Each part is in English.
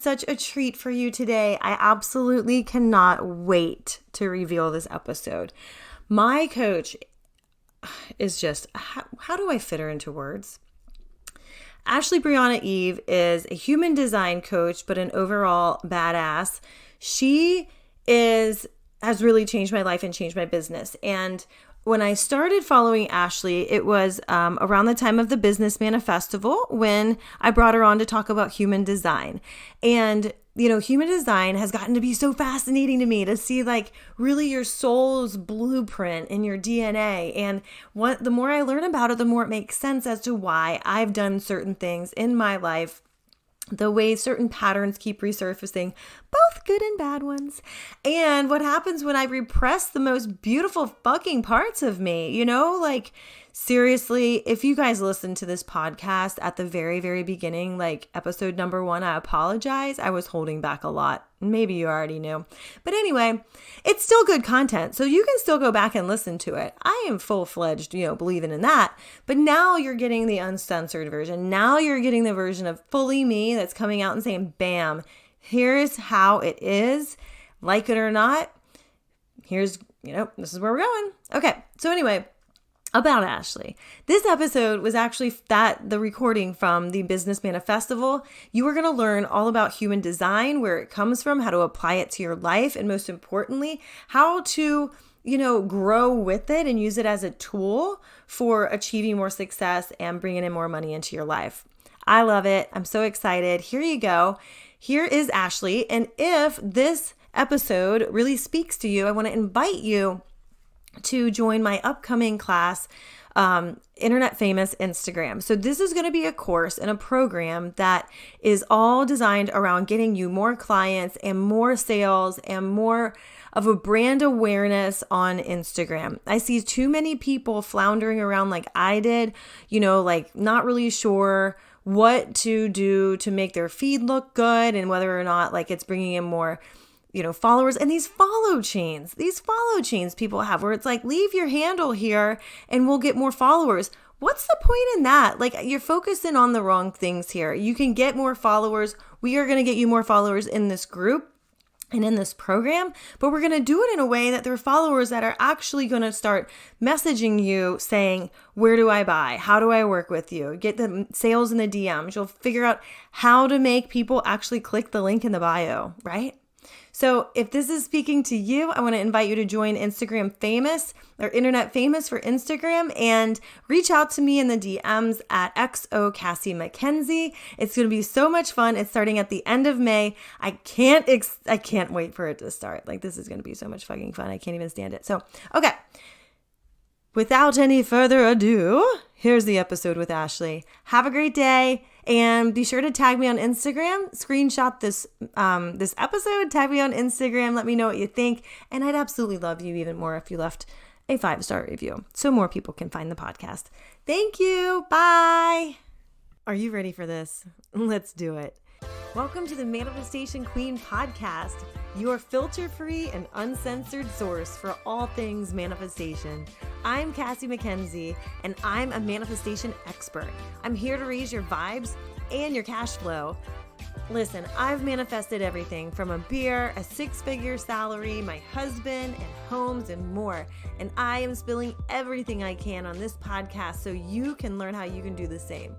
Such a treat for you today. I absolutely cannot wait to reveal this episode. My coach is just, how do I fit her into words? Ashley Briana Eve is a human design coach, but an overall badass. She has really changed my life and changed my business. And when I started following Ashley, it was around the time of the Business Manifestival when I brought her on to talk about human design. And, human design has gotten to be so fascinating to me to see like really your soul's blueprint in your DNA. And the more I learn about it, the more it makes sense as to why I've done certain things in my life, the way certain patterns keep resurfacing, both good and bad ones. And what happens when I repress the most beautiful fucking parts of me, like seriously, if you guys listen to this podcast at the very, very beginning, like episode number 1, I apologize. I was holding back a lot. Maybe you already knew. But anyway, it's still good content. So you can still go back and listen to it. I am full-fledged, believing in that. But now you're getting the uncensored version. Now you're getting the version of fully me that's coming out and saying, bam, here's how it is. Like it or not, here's, this is where we're going. Okay. So anyway, about Ashley. This episode was actually the recording from the Business Manifestival. You are going to learn all about human design, where it comes from, how to apply it to your life, and most importantly, how to, grow with it and use it as a tool for achieving more success and bringing in more money into your life. I love it. I'm so excited. Here you go. Here is Ashley. And if this episode really speaks to you, I want to invite you to join my upcoming class, Internet Famous Instagram. So this is going to be a course and a program that is all designed around getting you more clients and more sales and more of a brand awareness on Instagram. I see too many people floundering around like I did, like not really sure what to do to make their feed look good and whether or not like it's bringing in more followers. And these follow chains people have where it's like, leave your handle here and we'll get more followers. What's the point in that? Like, you're focusing on the wrong things here. You can get more followers. We are going to get you more followers in this group and in this program, but we're going to do it in a way that there are followers that are actually going to start messaging you saying, where do I buy? How do I work with you? Get the sales in the DMs. You'll figure out how to make people actually click the link in the bio, right? So if this is speaking to you, I want to invite you to join Instagram Famous or Internet Famous for Instagram and reach out to me in the DMs at XO Cassie McKenzie. It's going to be so much fun. It's starting at the end of May. I can't wait for it to start. Like, this is going to be so much fucking fun. I can't even stand it. So, okay. Without any further ado, here's the episode with Ashley. Have a great day. And be sure to tag me on Instagram, screenshot this episode, tag me on Instagram, let me know what you think. And I'd absolutely love you even more if you left a 5-star review so more people can find the podcast. Thank you. Bye. Are you ready for this? Let's do it. Welcome to the Manifestation Queen podcast, your filter-free and uncensored source for all things manifestation. I'm Cassie McKenzie, and I'm a manifestation expert. I'm here to raise your vibes and your cash flow. Listen, I've manifested everything from a beer, a 6-figure salary, my husband, and homes, and more. And I am spilling everything I can on this podcast so you can learn how you can do the same.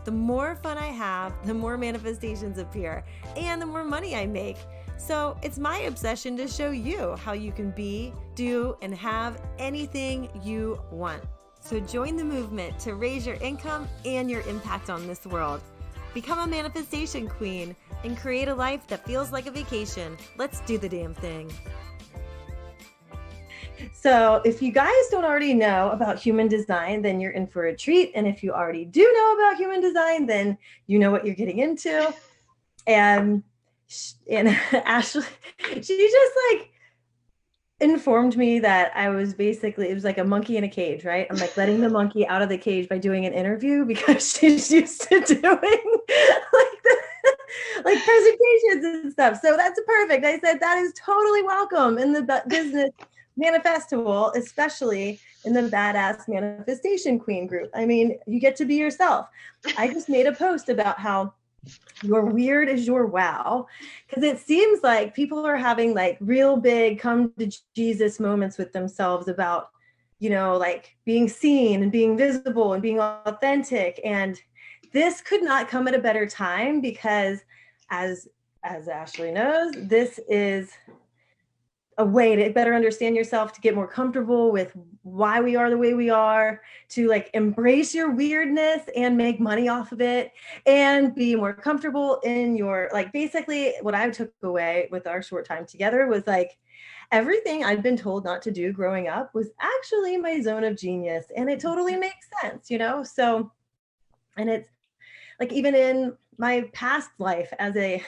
The more fun I have, the more manifestations appear, and the more money I make. So it's my obsession to show you how you can be, do, and have anything you want. So join the movement to raise your income and your impact on this world. Become a manifestation queen and create a life that feels like a vacation. Let's do the damn thing. So if you guys don't already know about human design, then you're in for a treat. And if you already do know about human design, then you know what you're getting into. And Ashley, she just like informed me that I was basically, it was like a monkey in a cage, right? I'm like letting the monkey out of the cage by doing an interview because she's used to doing like presentations and stuff. So that's perfect. I said, that is totally welcome in the business manifestival, especially in the badass manifestation queen group. I mean, you get to be yourself. I just made a post about how Your weird is your wow. Because it seems like people are having like real big come to Jesus moments with themselves about, like being seen and being visible and being authentic. And this could not come at a better time because as Ashley knows, this is a way to better understand yourself, to get more comfortable with why we are the way we are, to like embrace your weirdness and make money off of it, and be more comfortable in your, like, basically what I took away with our short time together was like everything I'd been told not to do growing up was actually my zone of genius, and it totally makes sense, so, and it's like even in my past life as a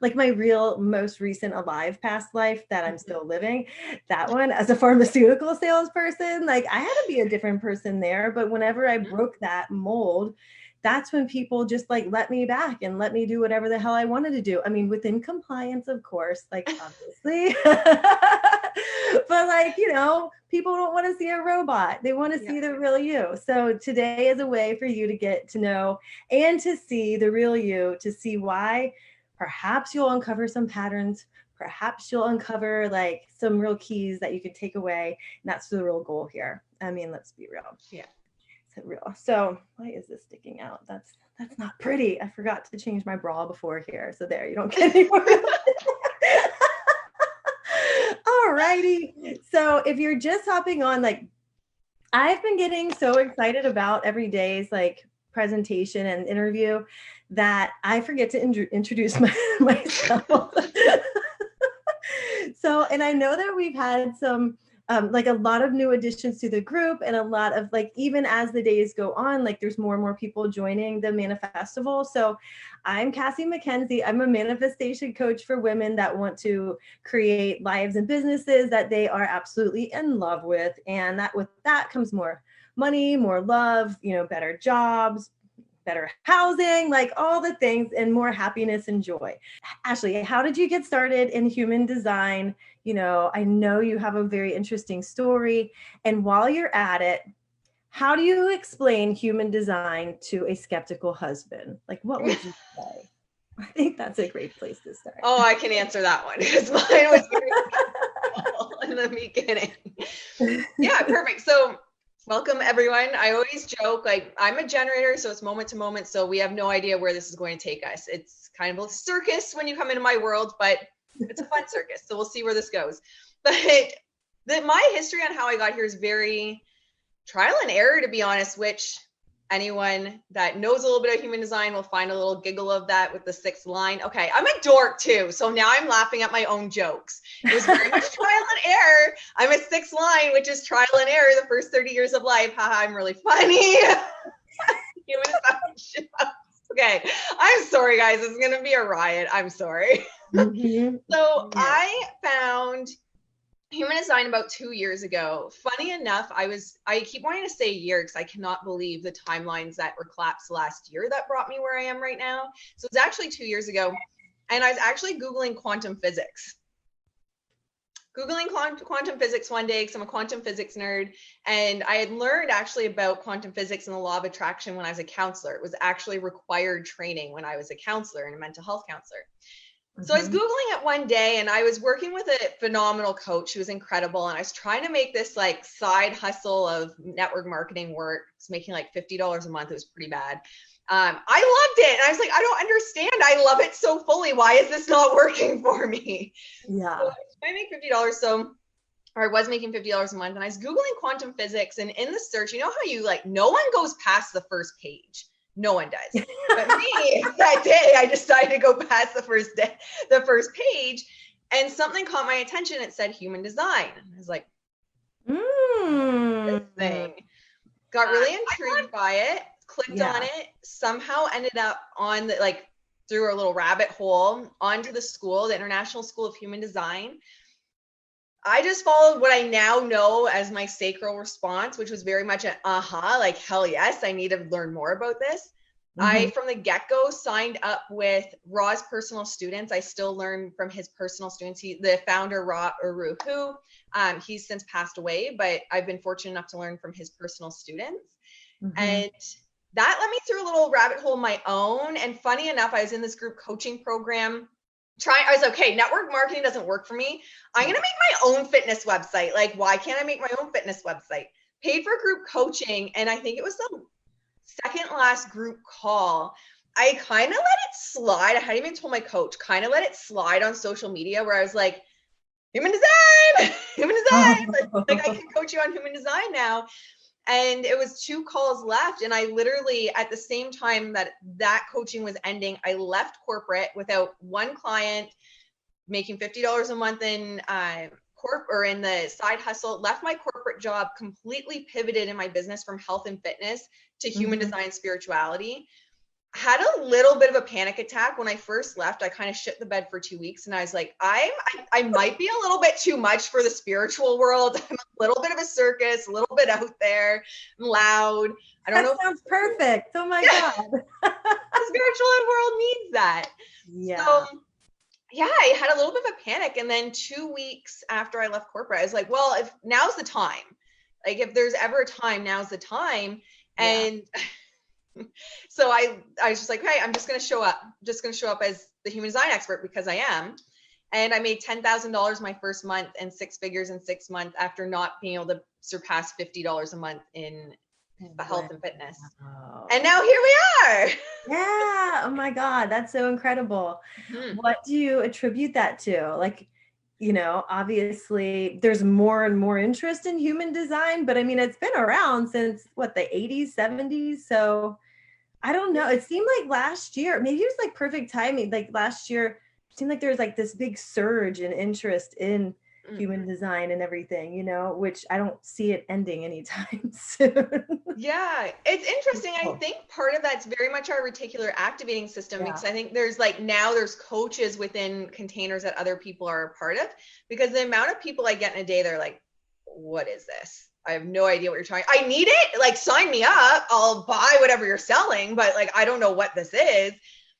like my real most recent alive past life that I'm still living, that one as a pharmaceutical salesperson, like I had to be a different person there. But whenever I broke that mold, that's when people just like let me back and let me do whatever the hell I wanted to do. I mean, within compliance, of course, like obviously. But like, people don't want to see a robot. They want to see the real you. So today is a way for you to get to know and to see the real you, to see why perhaps you'll uncover some patterns. Perhaps you'll uncover like some real keys that you can take away. And that's the real goal here. I mean, let's be real. Yeah. It's real. So why is this sticking out? That's not pretty. I forgot to change my bra before here. So there, you don't get any more. Alrighty. So if you're just hopping on, like I've been getting so excited about every day's like presentation and interview that I forget to introduce myself. So, and I know that we've had some like a lot of new additions to the group, and a lot of like, even as the days go on, like there's more and more people joining the Manifestival. So I'm Cassie McKenzie. I'm a manifestation coach for women that want to create lives and businesses that they are absolutely in love with. And that with that comes more money, more love, better jobs, better housing, like all the things, and more happiness and joy. Ashley, how did you get started in human design? I know you have a very interesting story. And while you're at it, how do you explain human design to a skeptical husband? Like, what would you say? I think that's a great place to start. Oh, I can answer that one because mine was very in the beginning. Yeah, perfect. So welcome everyone. I always joke, like I'm a generator, so it's moment to moment. So we have no idea where this is going to take us. It's kind of a circus when you come into my world, but it's a fun circus. So we'll see where this goes. But my history on how I got here is very trial and error, to be honest, which anyone that knows a little bit of human design will find a little giggle of that with the 6th line. Okay, I'm a dork too, so now I'm laughing at my own jokes. It was very much trial and error. I'm a 6th line, which is trial and error the first 30 years of life. Haha, I'm really funny. Human design. Okay, I'm sorry, guys. It's going to be a riot. I'm sorry. Mm-hmm. So yeah. I found human design about 2 years ago. Funny enough, I keep wanting to say a year because I cannot believe the timelines that were collapsed last year that brought me where I am right now. So it's actually 2 years ago. And I was actually Googling quantum physics. Googling quantum physics one day because I'm a quantum physics nerd. And I had learned actually about quantum physics and the law of attraction when I was a counselor. It was actually required training when I was a counselor and a mental health counselor. So I was Googling it one day and I was working with a phenomenal coach who was incredible. And I was trying to make this like side hustle of network marketing work. I was making like $50 a month. It was pretty bad. I loved it. And I was like, I don't understand. I love it so fully. Why is this not working for me? Yeah. So I make $50. Or I was making $50 a month. And I was Googling quantum physics. And in the search, you know how you like, no one goes past the first page. No one does. But me, that day, I decided to go past the first page, and something caught my attention. It said human design. I was like, this thing. Got really intrigued by it, clicked on it, somehow ended up on the, like, through a little rabbit hole onto the school, the International School of Human Design. I just followed what I now know as my sacral response, which was very much an like, hell yes, I need to learn more about this. I, from the get-go, signed up with Ra's personal students. I still learn from his personal students. The founder, Ra Uruhu, he's since passed away, but I've been fortunate enough to learn from his personal students. And that led me through a little rabbit hole of my own. And funny enough, I was in this group coaching program. I was like, okay, network marketing doesn't work for me. I'm going to make my own fitness website. Like, why can't I make my own fitness website? Paid for group coaching. And I think it was the second last group call. I kind of let it slide. I hadn't even told my coach, kind of let it slide on social media where I was like, human design, human design. Like I can coach you on human design now. And it was 2 calls left. And I literally, at the same time that coaching was ending, I left corporate without one client, making $50 a month in in the side hustle, left my corporate job, completely pivoted in my business from health and fitness to human design spirituality. Had a little bit of a panic attack when I first left. I kind of shit the bed for 2 weeks and I was like, I might be a little bit too much for the spiritual world. I'm a little bit of a circus, a little bit out there. I'm loud. I don't know. That sounds perfect. Oh my God. The spiritual world needs that. Yeah. So yeah, I had a little bit of a panic. And then 2 weeks after I left corporate, I was like, well, if now's the time, like if there's ever a time, now's the time. And so I was just like, hey, I'm just going to show up as the human design expert because I am. And I made $10,000 my first month and 6 figures in 6 months after not being able to surpass $50 a month in the health and fitness. Wow. And now here we are. Yeah. Oh my God. That's so incredible. What do you attribute that to? Like, obviously there's more and more interest in human design, but I mean, it's been around since the 80s, 70s. So I don't know. It seemed like last year, maybe it was like perfect timing. Like last year, it seemed like there was like this big surge in interest in human design and everything, which I don't see it ending anytime soon. Yeah, it's interesting. I think part of that's very much our reticular activating system because I think there's coaches within containers that other people are a part of, because the amount of people I get in a day, they're like, what is this? I have no idea what you're trying. I need it. Like, sign me up. I'll buy whatever you're selling, but like, I don't know what this is.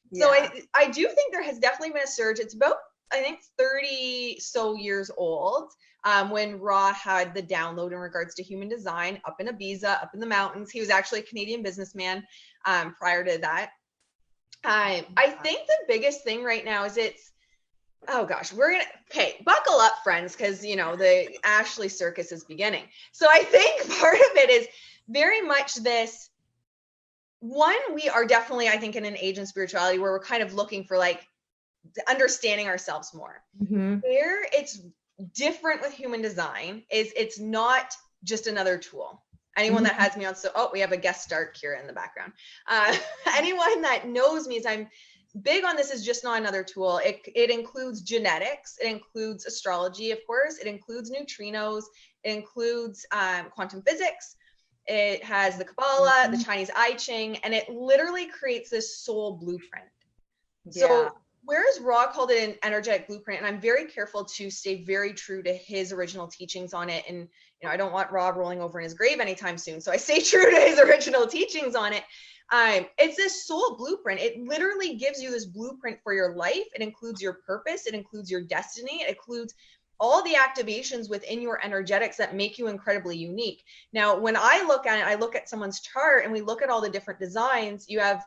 Yeah. So I do think there has definitely been a surge. It's about, I think, 30 so years old. When Ra had the download in regards to human design up in Ibiza, up in the mountains. He was actually a Canadian businessman prior to that. I think the biggest thing right now is oh gosh, buckle up, friends, because the Ashley circus is beginning. So I think part of it is very much this. One, we are definitely, I think, in an age in spirituality where we're kind of looking for like understanding ourselves more. Where it's different with human design is it's not just another tool. Anyone that has me on, we have a guest star, Kira, in the background. Anyone that knows me is I'm big on this is just not another tool. It includes genetics. It includes astrology, of course. It includes neutrinos. It includes quantum physics. It has the Kabbalah, the Chinese I Ching, and it literally creates this soul blueprint. Yeah. So whereas Ra called it an energetic blueprint, and I'm very careful to stay very true to his original teachings on it. And, I don't want Ra rolling over in his grave anytime soon. So I stay true to his original teachings on it. It's this soul blueprint. It literally gives you this blueprint for your life. It includes your purpose. It includes your destiny. It includes all the activations within your energetics that make you incredibly unique. Now, when I look at it, I look at someone's chart and we look at all the different designs. You have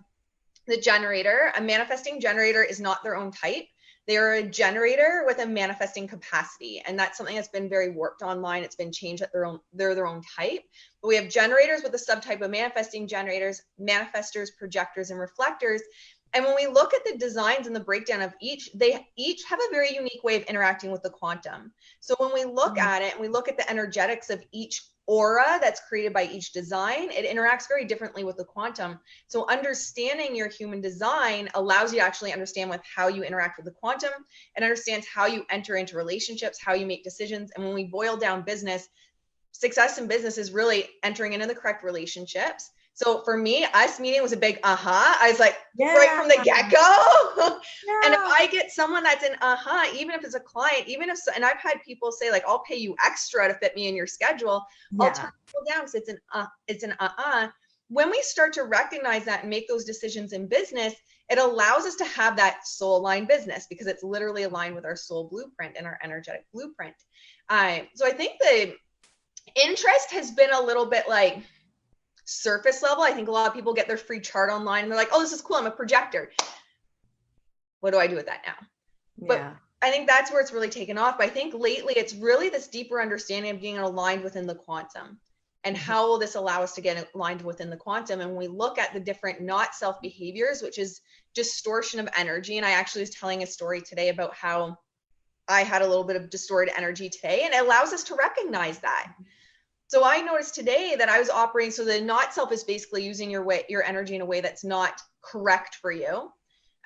the generator. A manifesting generator is not their own type. They are a generator with a manifesting capacity. And that's something that's been very worked online. It's been changed that they're their own type. But we have generators with a subtype of manifesting generators, manifestors, projectors, and reflectors. And when we look at the designs and the breakdown of each, they each have a very unique way of interacting with the quantum. So when we look at it and we look at the energetics of each aura that's created by each design, it interacts very differently with the quantum. So understanding your human design allows you to actually understand with how you interact with the quantum and understands how you enter into relationships, how you make decisions. And when we boil down business, success in business is really entering into the correct relationships. So for me, us meeting was a big I was like, right from the get-go. And if I get someone that's an even if it's a client, and I've had people say like, I'll pay you extra to fit me in your schedule. I'll turn people down because it's an When we start to recognize that and make those decisions in business, it allows us to have that soul aligned business because it's literally aligned with our soul blueprint and our energetic blueprint. So I think the interest has been a little bit like, surface level. I think a lot of people get their free chart online and they're like, oh, this is cool, I'm a projector. What do I do with that now? Yeah. But I think that's where it's really taken off. But I think lately it's really this deeper understanding of being aligned within the quantum. And how will this allow us to get aligned within the quantum? And when we look at the different not self behaviors, which is distortion of energy. And I actually was telling a story today about how I had a little bit of distorted energy today, and it allows us to recognize that. So I noticed today that I was operating. So the not self is basically using your energy in a way that's not correct for you.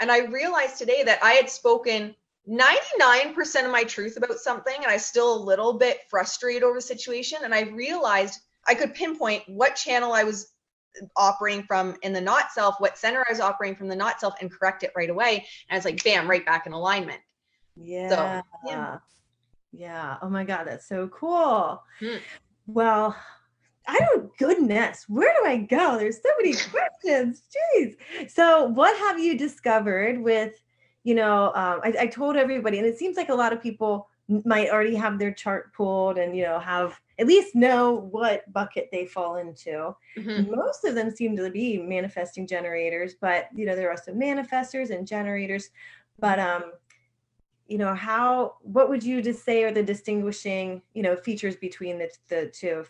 And I realized today that I had spoken 99% of my truth about something, and I was still a little bit frustrated over the situation. And I realized I could pinpoint what channel I was operating from in the not self, what center I was operating from the not self, and correct it right away. And I was like, bam, right back in alignment. Yeah. So, yeah. Oh my God, that's so cool. Hmm. Well, goodness, where do I go? There's so many questions. Jeez. So what have you discovered with, I told everybody, and it seems like a lot of people might already have their chart pulled and, have at least know what bucket they fall into. Mm-hmm. Most of them seem to be manifesting generators, but, there are some manifestors and generators. But, what would you just say are the distinguishing, features between the two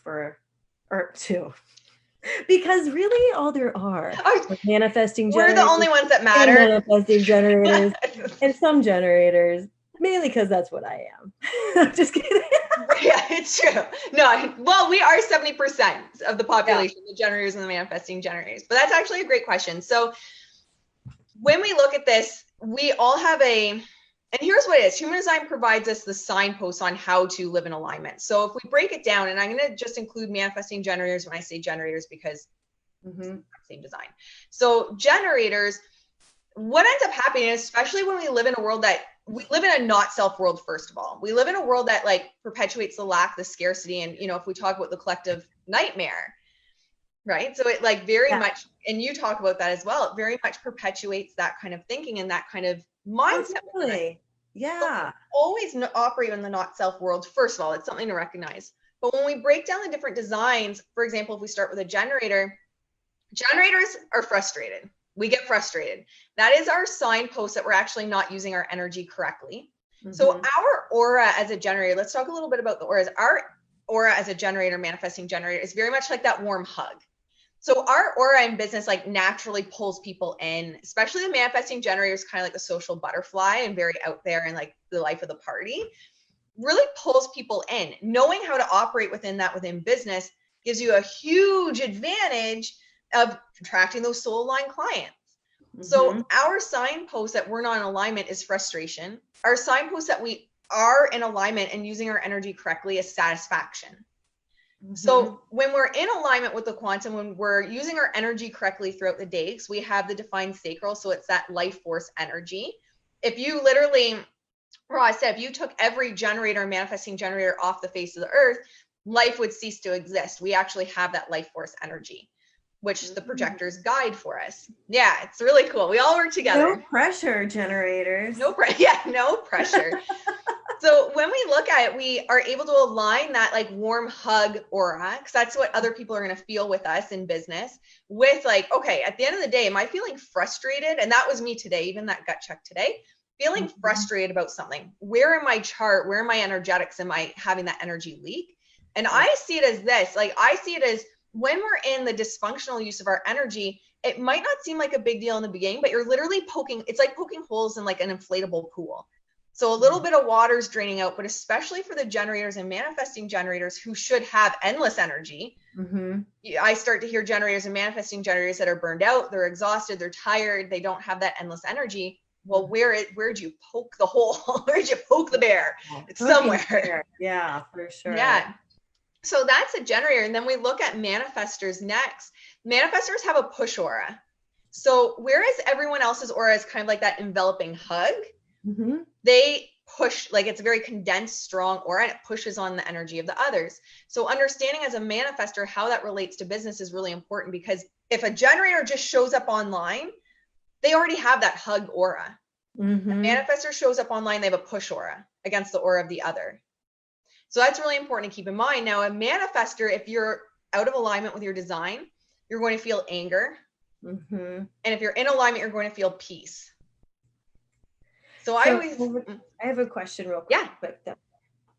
two? Because really all there are manifesting generators. We're the only ones that matter. Manifesting generators and some generators, mainly because that's what I am. I'm just kidding. Yeah, it's true. No, well, we are 70% of the population, the generators and the manifesting generators. But that's actually a great question. So when we look at this, we all have and here's what it is. Human design provides us the signposts on how to live in alignment. So if we break it down, and I'm going to just include manifesting generators when I say generators, because same design. So generators, what ends up happening, especially when we live in a world that we live in a not self world, first of all, we live in a world that like perpetuates the lack, the scarcity. And, if we talk about the collective nightmare, right? So it like very much, and you talk about that as well, it very much perpetuates that kind of thinking and that kind of mindset. Oh, really? Yeah. So always operate in the not self world. First of all, it's something to recognize. But when we break down the different designs, for example, if we start with a generator, generators are frustrated. We get frustrated. That is our signpost that we're actually not using our energy correctly. So our aura as a generator, let's talk a little bit about the auras. Our aura as a generator, manifesting generator, is very much like that warm hug. So our aura in business like naturally pulls people in, especially the manifesting generators, kind of like the social butterfly and very out there and like the life of the party, really pulls people in. Knowing how to operate within business gives you a huge advantage of attracting those soul aligned clients. So our signpost that we're not in alignment is frustration. Our signpost that we are in alignment and using our energy correctly is satisfaction. So when we're in alignment with the quantum, when we're using our energy correctly throughout the day, because we have the defined sacral, so it's that life force energy. If you literally, Ross said, if you took every generator, manifesting generator off the face of the earth, life would cease to exist. We actually have that life force energy, which the projectors guide for us. Yeah, it's really cool. We all work together. No pressure, generators. No pressure. So when we look at it, we are able to align that like warm hug aura, because that's what other people are going to feel with us in business, with like, okay, at the end of the day, am I feeling frustrated? And that was me today, even that gut check today, feeling frustrated about something. Where in my chart, where in my energetics am I having that energy leak? And I see it as this, like I see it as when we're in the dysfunctional use of our energy, it might not seem like a big deal in the beginning, but you're literally it's like poking holes in like an inflatable pool. So a little bit of water's draining out, but especially for the generators and manifesting generators who should have endless energy. I start to hear generators and manifesting generators that are burned out, they're exhausted, they're tired, they don't have that endless energy. Well, where'd you poke the hole? Where'd you poke the bear? It's somewhere. Yeah, for sure. Yeah. So that's a generator. And then we look at manifestors next. Manifestors have a push aura. So whereas everyone else's aura is kind of like that enveloping hug, they push, like it's a very condensed, strong aura, and it pushes on the energy of the others. So understanding as a manifestor how that relates to business is really important, because if a generator just shows up online, they already have that hug aura. A manifestor shows up online, they have a push aura against the aura of the other. So that's really important to keep in mind. Now, a manifestor, if you're out of alignment with your design, you're going to feel anger. Mm-hmm. And if you're in alignment, you're going to feel peace. So I have a question real quick. Yeah.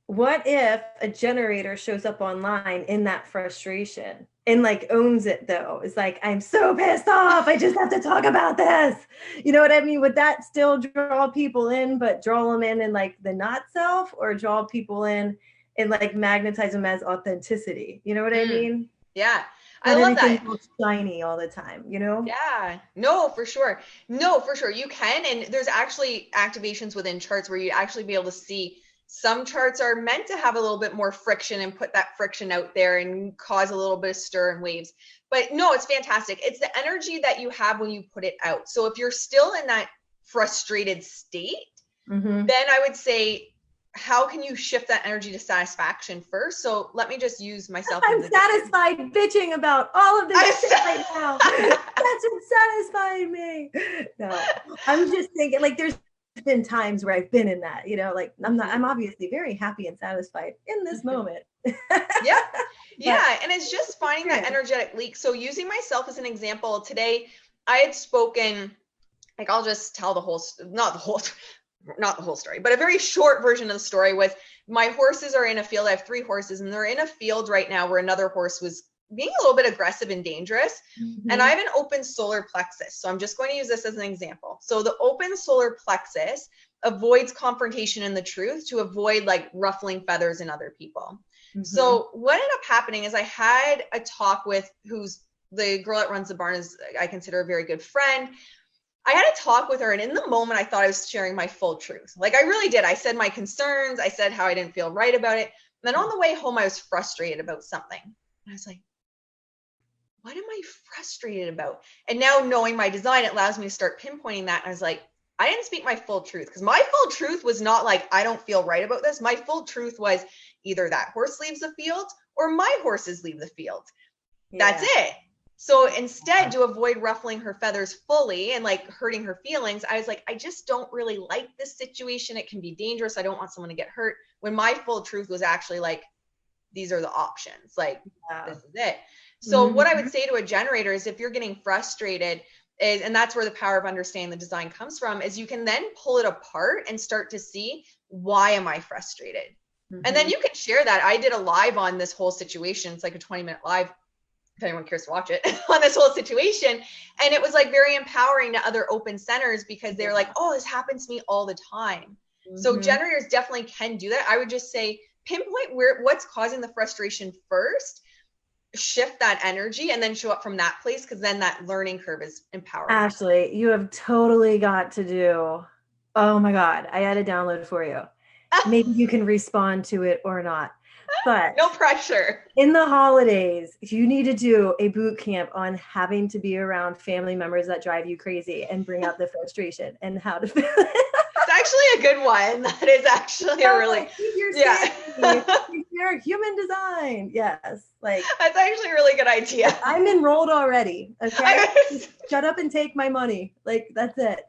What if a generator shows up online in that frustration and like owns it though? It's like, I'm so pissed off. I just have to talk about this. You know what I mean? Would that still draw people in, but draw them in like the not self, or draw people in and like magnetize them as authenticity? You know what I mean? Yeah. Not I love that. Shiny all the time, you know? Yeah, no, for sure. No, for sure. You can. And there's actually activations within charts where you actually be able to see some charts are meant to have a little bit more friction and put that friction out there and cause a little bit of stir and waves. But no, it's fantastic. It's the energy that you have when you put it out. So if you're still in that frustrated state, then I would say, how can you shift that energy to satisfaction first? So let me just use myself. I'm satisfied bitching about all of this shit right now. That's what's satisfying me. No, I'm just thinking, like, there's been times where I've been in that, you know, like I'm obviously very happy and satisfied in this moment. Yeah. And it's just finding that energetic leak. So using myself as an example, today I had spoken, like, I'll just tell not the whole story, but a very short version of the story was, my horses are in a field. I have 3 horses, and they're in a field right now where another horse was being a little bit aggressive and dangerous. And I have an open solar plexus. So I'm just going to use this as an example. So the open solar plexus avoids confrontation in the truth to avoid like ruffling feathers in other people. So what ended up happening is I had a talk with who's the girl that runs the barn, is I consider a very good friend. I had a talk with her, and in the moment I thought I was sharing my full truth. Like, I really did. I said my concerns. I said how I didn't feel right about it. And then on the way home, I was frustrated about something. And I was like, what am I frustrated about? And now knowing my design, it allows me to start pinpointing that. And I was like, I didn't speak my full truth, because my full truth was not like, I don't feel right about this. My full truth was either that horse leaves the field or my horses leave the field. That's it. So instead, to avoid ruffling her feathers fully and like hurting her feelings, I was like, I just don't really like this situation. It can be dangerous. I don't want someone to get hurt. When my full truth was actually like, these are the options. Like, this is it. So what I would say to a generator is, if you're getting frustrated, and that's where the power of understanding the design comes from, is you can then pull it apart and start to see, why am I frustrated? And then you can share that. I did a live on this whole situation. It's like a 20-minute live, if anyone cares to watch it, on this whole situation. And it was like very empowering to other open centers, because they're like, oh, this happens to me all the time. So generators definitely can do that. I would just say, pinpoint what's causing the frustration first, shift that energy, and then show up from that place, because then that learning curve is empowering. Ashley, you have totally got to do, oh my God, I had a download for you. Maybe you can respond to it or not, but no pressure. In the holidays, you need to do a boot camp on having to be around family members that drive you crazy and bring out the frustration and how to feel it. It's actually a good one. That is actually a really, your human design. Yes. Like, that's actually a really good idea. I'm enrolled already. Okay. Shut up and take my money. Like, that's it.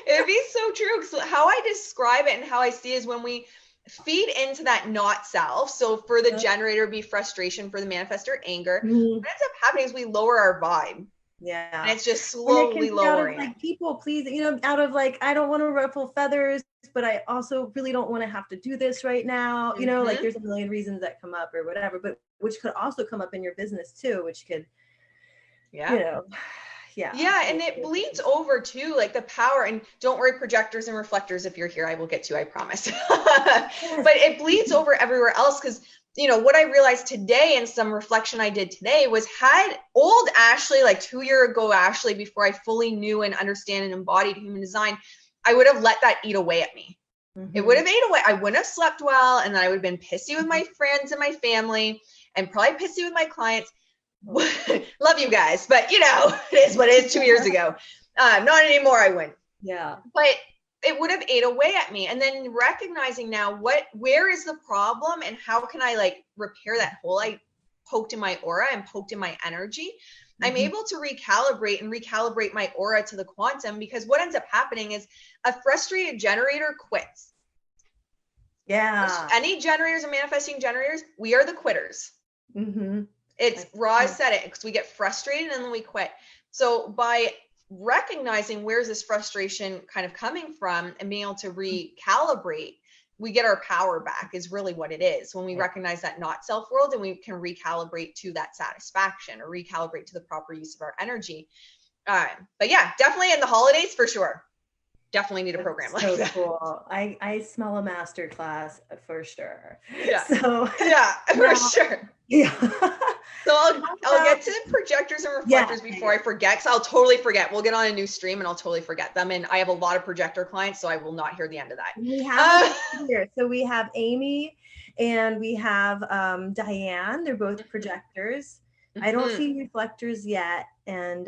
It'd be so true. So how I describe it and how I see is, when we feed into that not self. So for the generator, be frustration; for the manifestor, anger. What ends up happening is we lower our vibe. Yeah. And it's just slowly lowering. Out of, like, people pleasing, you know, out of like, I don't want to ruffle feathers, but I also really don't want to have to do this right now. You know, like, there's a million reasons that come up or whatever, but which could also come up in your business too, which could, you know, and it bleeds over too, like the power. And don't worry, projectors and reflectors, if you're here, I will get to, I promise. But it bleeds over everywhere else, because, you know, what I realized today, and some reflection I did today, was, had old Ashley, like 2 years ago Ashley, before I fully knew and understand and embodied human design, I would have let that eat away at me. It would have ate away. I wouldn't have slept well, and then I would have been pissy with my friends and my family, and probably pissy with my clients. Love you guys, but you know, it is what it is. 2 years ago, not anymore. I wouldn't. But it would have ate away at me. And then recognizing now, where is the problem, and how can I like repair that hole I poked in my aura and poked in my energy? I'm able to recalibrate my aura to the quantum, because what ends up happening is, a frustrated generator quits. Any generators and manifesting generators, we are the quitters. It's Roz said it, because we get frustrated and then we quit. So by recognizing where's this frustration kind of coming from and being able to recalibrate, we get our power back, is really what it is, when we recognize that not self world, and we can recalibrate to that satisfaction, or recalibrate to the proper use of our energy. But yeah, definitely in the holidays for sure. Definitely need a program like that. Cool. I smell a master class for sure. Yeah. So yeah, for sure. Yeah. So I'll get to projectors and reflectors before I forget, because I'll totally forget. We'll get on a new stream and I'll totally forget them. And I have a lot of projector clients, so I will not hear the end of that. We have here. So we have Amy and we have Diane. They're both projectors. I don't see reflectors yet. And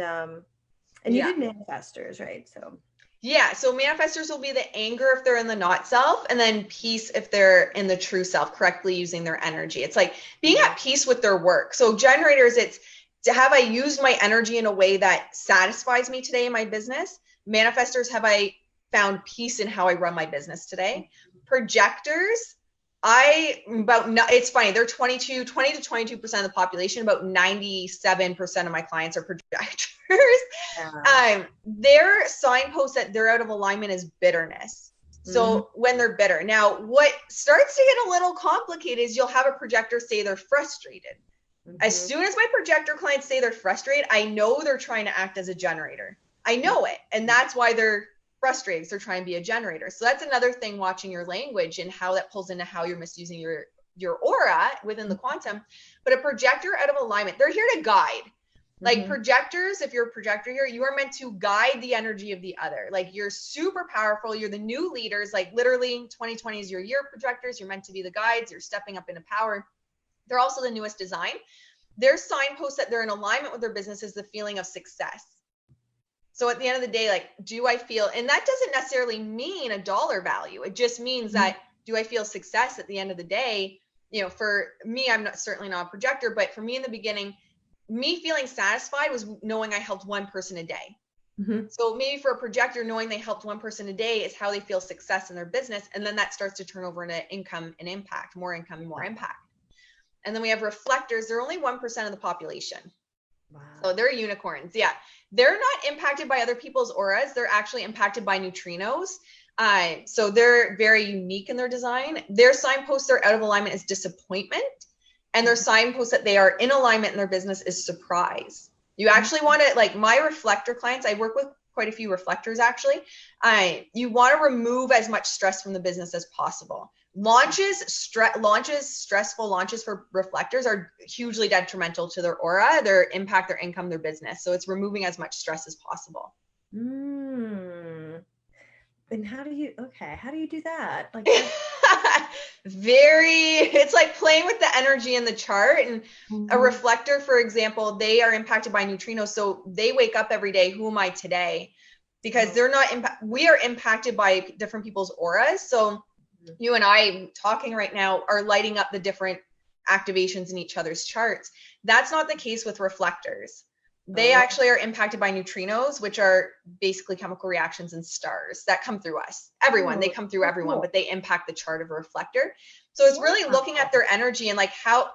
you did manifestors, right? So yeah, so manifestors will be the anger if they're in the not self, and then peace if they're in the true self, correctly using their energy. It's like being at peace with their work. So generators, it's to have I used my energy in a way that satisfies me today in my business. Manifestors, have I found peace in how I run my business today. Projectors, it's funny, they're 20 to 22% of the population. About 97% of my clients are projectors. Their signpost that they're out of alignment is bitterness. So when they're bitter. Now, what starts to get a little complicated is you'll have a projector say they're frustrated. As soon as my projector clients say they're frustrated, I know they're trying to act as a generator. I know it. And that's why they're frustrated, because they're trying to be a generator. So that's another thing, watching your language and how that pulls into how you're misusing your aura within the quantum. But a projector out of alignment, they're here to guide. Like projectors, if you're a projector here, you are meant to guide the energy of the other. Like, you're super powerful. You're the new leaders. Like, literally 2020 is your year, projectors. You're meant to be the guides. You're stepping up into power. They're also the newest design. Their signpost that they're in alignment with their business is the feeling of success. So at the end of the day, like, do I feel, and that doesn't necessarily mean a dollar value. It just means that, do I feel success at the end of the day? You know, for me, I'm certainly not a projector, but for me in the beginning, me feeling satisfied was knowing I helped one person a day. So maybe for a projector, knowing they helped one person a day is how they feel success in their business. And then that starts to turn over into income and impact, more income, more impact. And then we have reflectors. They're only 1% of the population. Wow. So they're unicorns. Yeah. They're not impacted by other people's auras. They're actually impacted by neutrinos. So they're very unique in their design. Their signposts they're out of alignment is disappointment. And their signpost that they are in alignment in their business is surprise. You actually want to, like, my reflector clients, I work with quite a few reflectors actually. You want to remove as much stress from the business as possible. Stressful launches for reflectors are hugely detrimental to their aura, their impact, their income, their business. So it's removing as much stress as possible. And how do you do that? Like, it's like playing with the energy in the chart. And a reflector, for example, they are impacted by neutrinos. So they wake up every day, who am I today? Because they're not, we are impacted by different people's auras. So you and I talking right now are lighting up the different activations in each other's charts. That's not the case with reflectors. They actually are impacted by neutrinos, which are basically chemical reactions in stars that come through us. They come through everyone, but they impact the chart of a reflector. So it's really looking at their energy and like,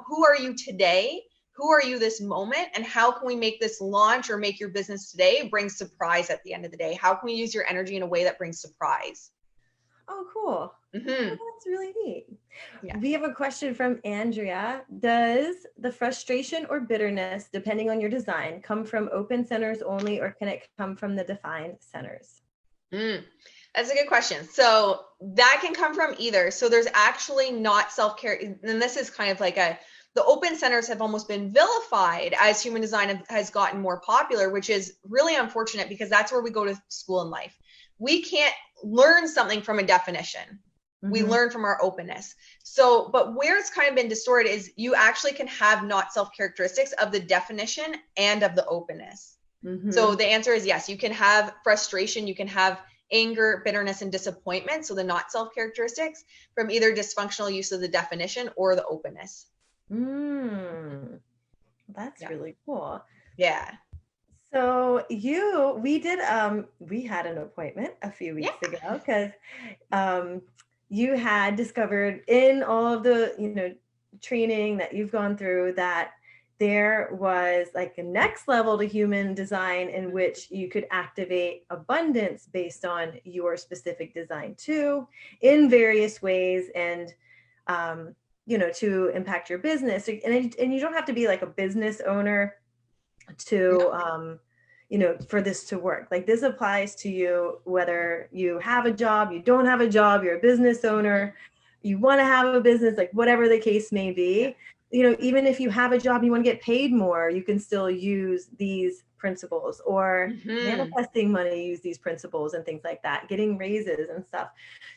who are you today? Who are you this moment? And how can we make this launch or make your business today bring surprise at the end of the day? How can we use your energy in a way that brings surprise? Oh, cool. Oh, that's really neat. Yeah. We have a question from Andrea. Does the frustration or bitterness, depending on your design, come from open centers only, or can it come from the defined centers? That's a good question. So that can come from either. So there's actually not self-care. And this is kind of like the open centers have almost been vilified as human design has gotten more popular, which is really unfortunate because that's where we go to school in life. We can't learn something from a definition. We learn from our openness. So, but where it's kind of been distorted is you actually can have not self characteristics of the definition and of the openness. So the answer is yes, you can have frustration, you can have anger, bitterness, and disappointment. So the not self characteristics from either dysfunctional use of the definition or the openness. That's really cool. Yeah. So we had an appointment a few weeks ago because you had discovered in all of the, training that you've gone through that there was like a next level to human design in which you could activate abundance based on your specific design too, in various ways, and to impact your business. And you don't have to be like a business owner to for this to work. Like, this applies to you whether you have a job, you don't have a job, you're a business owner, you want to have a business, like whatever the case may be. Even if you have a job and you want to get paid more, you can still use these principles, or manifesting money, use these principles and things like that, getting raises and stuff.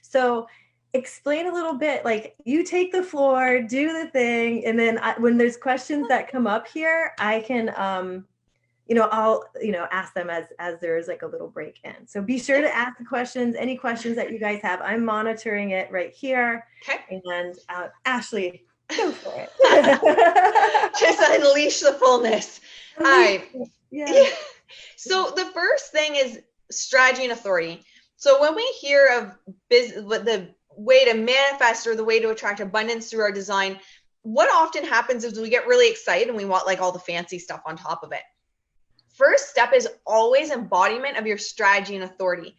So explain a little bit, like, you take the floor, do the thing, and then when there's questions that come up here, I can I'll ask them as there's like a little break in. So be sure to ask the questions, any questions that you guys have. I'm monitoring it right here. Okay. And Ashley, go for it. Just unleash the fullness. Yeah. So the first thing is strategy and authority. So when we hear of the way to manifest or the way to attract abundance through our design, what often happens is we get really excited and we want like all the fancy stuff on top of it. First step is always embodiment of your strategy and authority,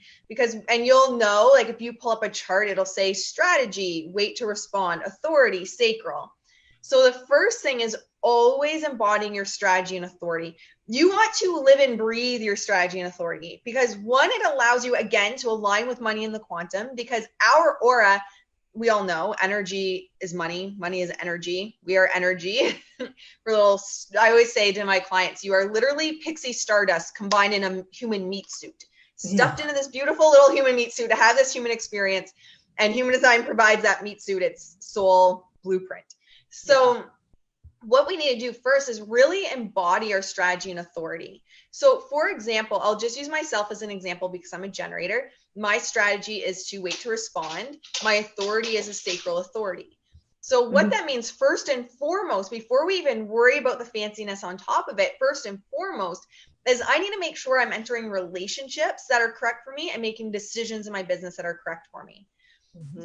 and you'll know, like if you pull up a chart, it'll say strategy, wait to respond, authority, sacral. So the first thing is always embodying your strategy and authority. You want to live and breathe your strategy and authority, because one, it allows you again to align with money in the quantum, because our aura, we all know energy is money. Money is energy. We are energy. I always say to my clients, you are literally pixie stardust combined in a human meat suit, stuffed into this beautiful little human meat suit to have this human experience. And human design provides that meat suit, its soul blueprint. So what we need to do first is really embody our strategy and authority. So for example, I'll just use myself as an example because I'm a generator. My strategy is to wait to respond. My authority is a sacral authority. So what that means, first and foremost, before we even worry about the fanciness on top of it, first and foremost, is I need to make sure I'm entering relationships that are correct for me and making decisions in my business that are correct for me.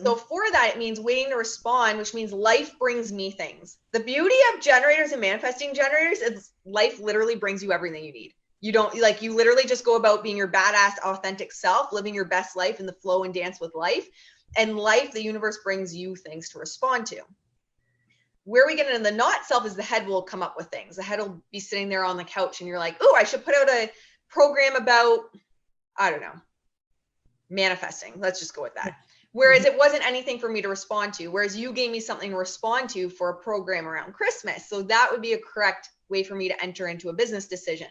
So for that, it means waiting to respond, which means life brings me things. The beauty of generators and manifesting generators is life literally brings you everything you need. You don't you literally just go about being your badass, authentic self, living your best life in the flow and dance with life. And life, the universe brings you things to respond to. Where we get into the not self is the head will come up with things. The head will be sitting there on the couch and you're like, oh, I should put out a program about, I don't know, manifesting. Let's just go with that. Whereas it wasn't anything for me to respond to. Whereas you gave me something to respond to for a program around Christmas. So that would be a correct way for me to enter into a business decision.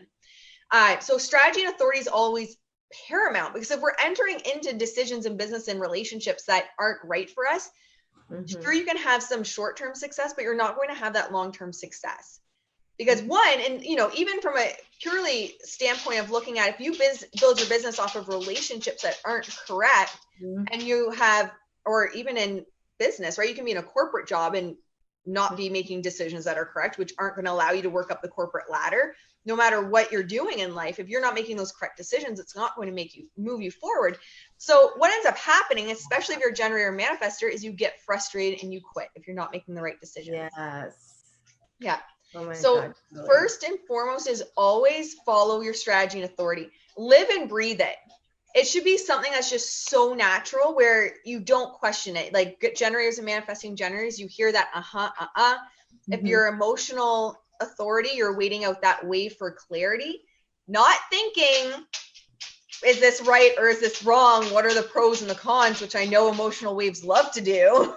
So strategy and authority is always paramount, because if we're entering into decisions in business and relationships that aren't right for us, sure, you can have some short-term success, but you're not going to have that long-term success. Because one, and even from a purely standpoint of looking at, if you build your business off of relationships that aren't correct, and you have, or even in business, right? You can be in a corporate job and not be making decisions that are correct, which aren't going to allow you to work up the corporate ladder. No matter what you're doing in life, if you're not making those correct decisions, it's not going to move you forward. So what ends up happening, especially if you're a generator or manifestor, is you get frustrated and you quit if you're not making the right decisions. Yes. Yeah. Oh my So God, really. First and foremost is always follow your strategy and authority. Live and breathe it. It should be something that's just so natural where you don't question it. Like generators and manifesting generators, you hear that If you're emotional authority, you're waiting out that wave for clarity, not thinking, is this right or is this wrong? What are the pros and the cons, which I know emotional waves love to do.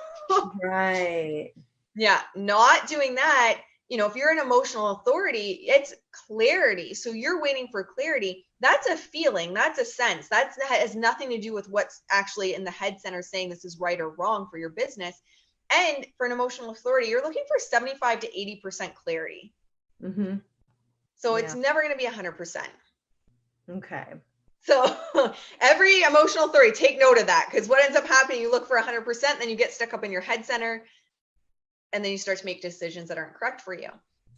Right. Yeah, not doing that. If you're an emotional authority, it's clarity. So you're waiting for clarity. That's a feeling. That's a sense. That has nothing to do with what's actually in the head center saying this is right or wrong for your business. And for an emotional authority, you're looking for 75 to 80% clarity. So it's never going to be 100%. Okay. So every emotional authority, take note of that, because what ends up happening, you look for 100%, then you get stuck up in your head center, and then you start to make decisions that aren't correct for you.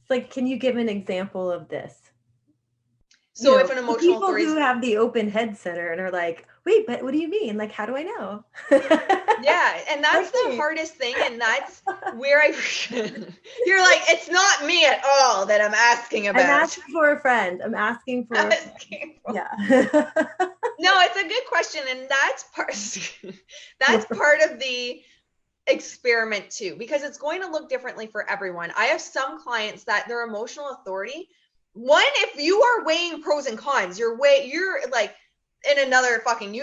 Like, can you give an example of this? So if an emotional authority, people who have the open head center and are like, wait, but what do you mean? Like, how do I know? Yeah, and that's the hardest thing, and that's where I, you're like, it's not me at all that I'm asking about. I'm asking for a friend. I'm asking for a friend. Yeah. No, it's a good question. And that's part of the experiment too, because it's going to look differently for everyone. I have some clients that their emotional authority, one, if you are weighing pros and cons, you're like in another fucking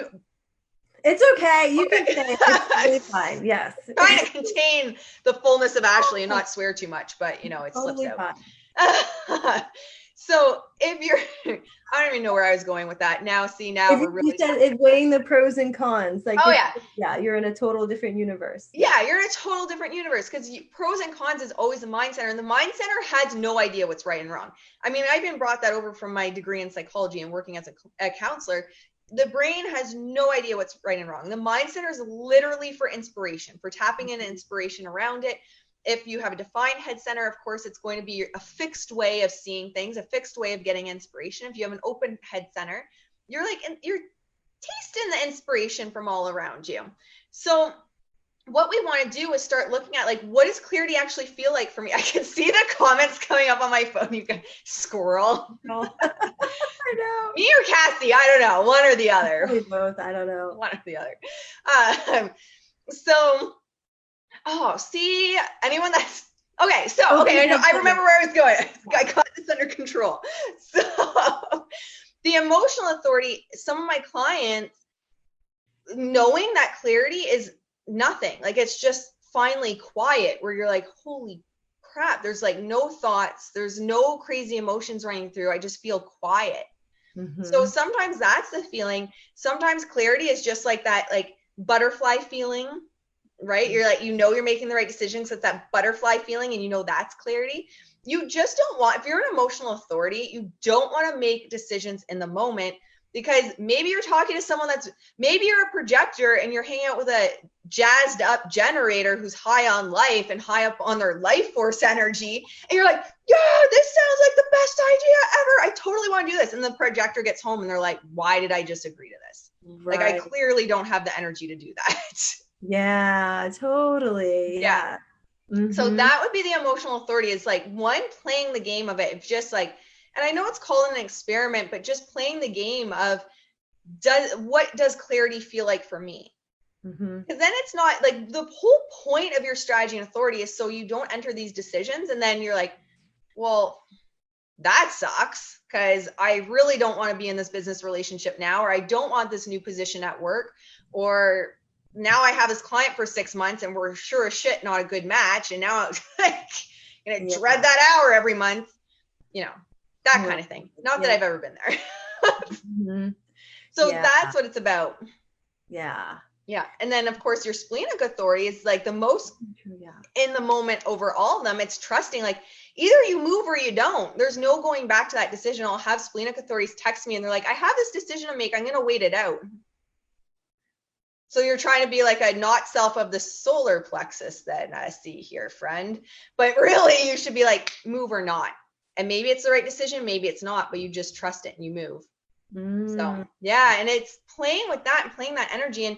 It's okay. You can say it. It's really fine. Yes. Trying to contain the fullness of Ashley and not swear too much, but you know, it totally slips out. So if you're, I don't even know where I was going with that. Now we're really. You said it weighing the pros and cons. Like, yeah, you're in a total different universe. Yeah, you're in a total different universe because pros and cons is always the mind center, and the mind center has no idea what's right and wrong. I mean, I've been brought that over from my degree in psychology and working as a counselor. The brain has no idea what's right and wrong. The mind center is literally for inspiration, for tapping into inspiration around it. If you have a defined head center, of course, it's going to be a fixed way of seeing things, a fixed way of getting inspiration. If you have an open head center, you're tasting the inspiration from all around you. So what we want to do is start looking at, like, what does clarity actually feel like for me? I can see the comments coming up on my phone. You can squirrel. I know. Me or Cassie? I don't know. One or the other. Probably both. I don't know. One or the other. See, anyone that's okay. So, I remember where I was going. I got this under control. So the emotional authority, some of my clients, knowing that clarity is nothing, like it's just finally quiet, where you're like, holy crap, there's like no thoughts, there's no crazy emotions running through, I just feel quiet. So sometimes that's the feeling. Sometimes clarity is just like that, like butterfly feeling, right? You're like, you're making the right decisions. So it's that butterfly feeling, and that's clarity. You just don't want, if you're an emotional authority, you don't want to make decisions in the moment, because maybe you're talking to someone maybe you're a projector and you're hanging out with a jazzed up generator who's high on life and high up on their life force energy. And you're like, yeah, this sounds like the best idea ever. I totally want to do this. And the projector gets home and they're like, why did I just agree to this? Right. Like, I clearly don't have the energy to do that. Yeah, totally. Yeah. So that would be the emotional authority, is like, one, playing the game of it. It's just like, and I know it's called an experiment, but just playing the game of, what does clarity feel like for me? Because then it's not like, the whole point of your strategy and authority is so you don't enter these decisions and then you're like, well, that sucks, because I really don't want to be in this business relationship now, or I don't want this new position at work, or now I have this client for 6 months and we're sure as shit not a good match, and now I'm gonna dread that hour every month, that kind of thing. Not that I've ever been there. So that's what it's about. Yeah. And then, of course, your splenic authority is like the most in the moment over all of them. It's trusting, like, either you move or you don't. There's no going back to that decision. I'll have splenic authorities text me and they're like, I have this decision to make. I'm going to wait it out. So you're trying to be like a not self of the solar plexus then, I see here, friend. But really, you should be like, move or not. And maybe it's the right decision, maybe it's not, but you just trust it and you move. So, and it's playing with that and playing that energy. And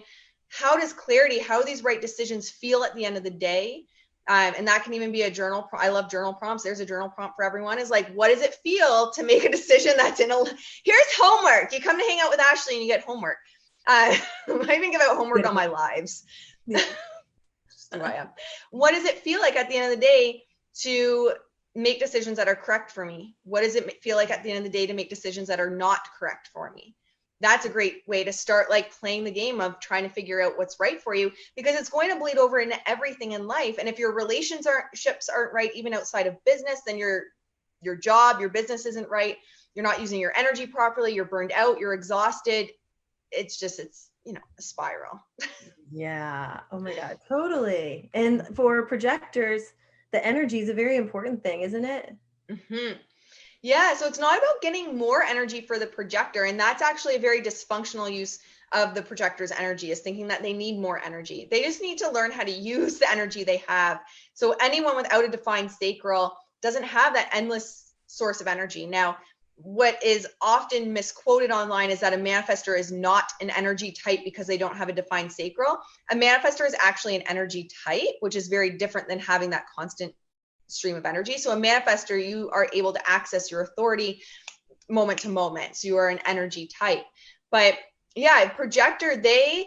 how does clarity, how these right decisions feel at the end of the day? And that can even be a journal. I love journal prompts. There's a journal prompt for everyone, is like, what does it feel to make a decision that's here's homework. You come to hang out with Ashley and you get homework. I even give out homework on my lives. Who I am. What does it feel like at the end of the day to make decisions that are correct for me? What does it feel like at the end of the day to make decisions that are not correct for me? That's a great way to start, like, playing the game of trying to figure out what's right for you, because it's going to bleed over into everything in life. And if your relationships aren't right, even outside of business, then your job, your business isn't right. You're not using your energy properly. You're burned out. You're exhausted. It's a spiral. Yeah. Oh my God. Totally. And for projectors, the energy is a very important thing, isn't it? Yeah. So it's not about getting more energy for the projector. And that's actually a very dysfunctional use of the projector's energy, is thinking that they need more energy. They just need to learn how to use the energy they have. So anyone without a defined sacral doesn't have that endless source of energy. Now, what is often misquoted online is that a manifestor is not an energy type because they don't have a defined sacral. A manifestor is actually an energy type, which is very different than having that constant stream of energy. So a manifestor, you are able to access your authority moment to moment. So you are an energy type. But yeah, projector, their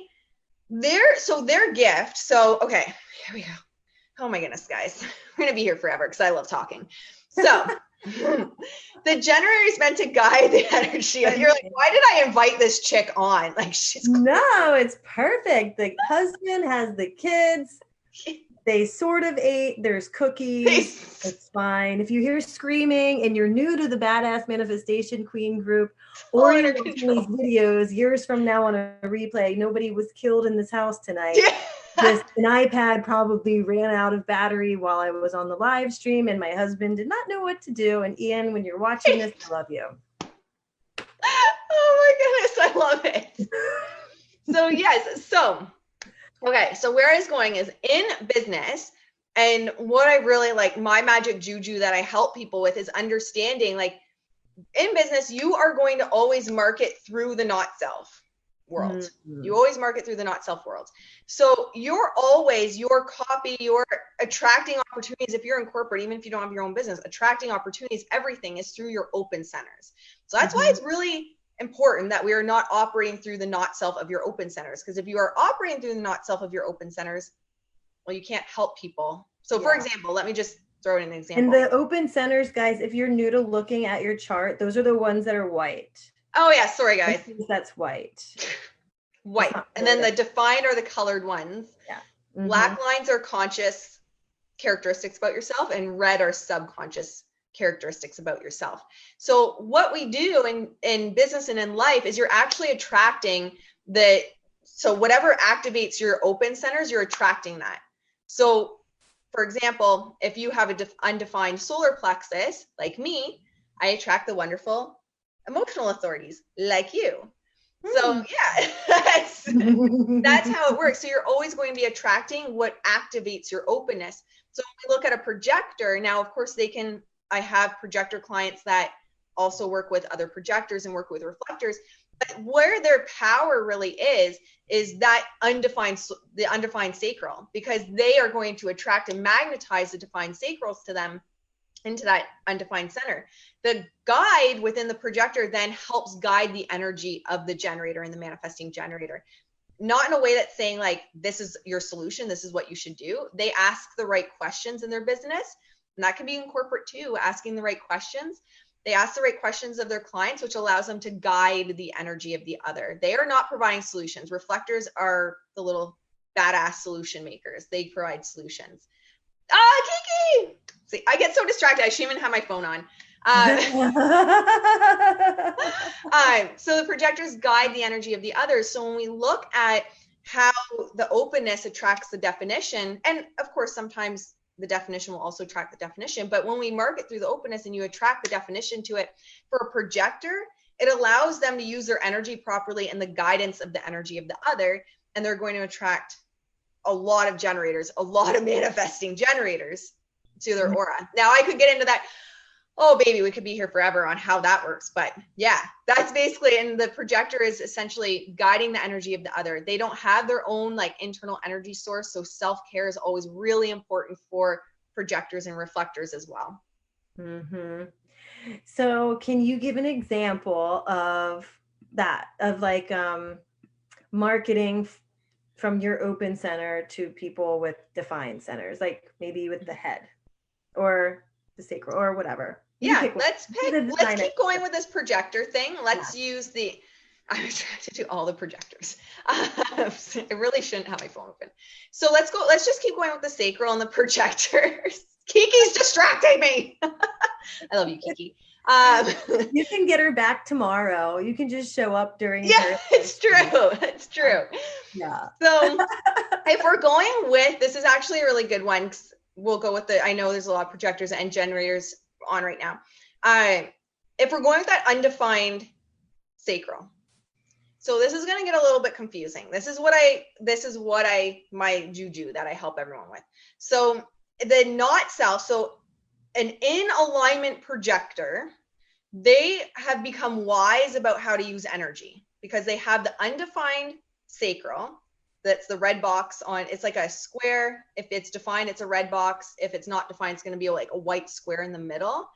gift. So, okay, here we go. Oh my goodness, guys. We're going to be here forever because I love talking. So the generator is meant to guide the energy. You're like, why did I invite this chick on? Like, she's cool. No, it's perfect. The husband has the kids. They sort of ate. There's cookies. It's fine. If you hear screaming and you're new to the Badass Manifestation Queen group, or you're watching these videos years from now on a replay, nobody was killed in this house tonight. Just an iPad probably ran out of battery while I was on the live stream, and my husband did not know what to do. And Ian, when you're watching this, I love you. Oh my goodness, I love it. So yes, okay, so where I was going is in business, and what I really like, my magic juju that I help people with is understanding, like, in business, you are going to always market through the not self world. Mm-hmm. You always market through the not self world. So you're always, your copy, you're attracting opportunities. If you're in corporate, even if you don't have your own business, attracting opportunities, everything is through your open centers. So that's why it's really important that we are not operating through the not self of your open centers. Because if you are operating through the not self of your open centers, well, you can't help people. So for example, let me just throw in an example. And the open centers, guys, if you're new to looking at your chart, those are the ones that are white. Oh yeah, sorry guys. That's white. White. And then the defined are the colored ones. Yeah. Mm-hmm. Black lines are conscious characteristics about yourself, and red are subconscious characteristics about yourself. So what we do in business and in life is you're actually attracting so whatever activates your open centers, you're attracting that. So for example, if you have an undefined solar plexus, like me, I attract the wonderful emotional authorities like you. So yeah, that's how it works. So you're always going to be attracting what activates your openness. So when we look at a projector, now of course I have projector clients that also work with other projectors and work with reflectors. But where their power really is that the undefined sacral, because they are going to attract and magnetize the defined sacrals to them into that undefined center. The guide within the projector then helps guide the energy of the generator and the manifesting generator. Not in a way that's saying like, this is your solution, this is what you should do. They ask the right questions in their business. And that can be in corporate too, asking the right questions. They ask the right questions of their clients, which allows them to guide the energy of the other. They are not providing solutions. Reflectors are the little badass solution makers. They provide solutions. Kiki! See, I get so distracted. I shouldn't even have my phone on. So the projectors guide the energy of the others. So when we look at how the openness attracts the definition, and of course, sometimes the definition will also attract the definition, but when we market through the openness and you attract the definition to it, for a projector, it allows them to use their energy properly and the guidance of the energy of the other, and they're going to attract a lot of generators, a lot of manifesting generators to their aura. Now I could get into that. Oh baby, we could be here forever on how that works. But yeah, that's basically, and the projector is essentially guiding the energy of the other. They don't have their own like internal energy source. So self-care is always really important for projectors and reflectors as well. Mm-hmm. So can you give an example of that, of like marketing from your open center to people with defined centers, like maybe with the head or the sacral or whatever? Yeah, let's keep going with this projector thing. Let's use I was trying to do all the projectors. I really shouldn't have my phone open. So let's just keep going with the sacral and the projectors. Kiki's distracting me. I love you, Kiki. You can get her back tomorrow. You can just show up during. Yeah, it's true. It's true. Yeah. So if we're going with, this is actually a really good one, 'cause we'll go with I know there's a lot of projectors and generators on right now. If we're going with that undefined sacral, so this is going to get a little bit confusing. This is what my juju that I help everyone with. So the not self, so an in alignment projector they have become wise about how to use energy because they have the undefined sacral. That's the red box on, it's like a square. If it's defined, it's a red box. If it's not defined, it's going to be like a white square in the middle.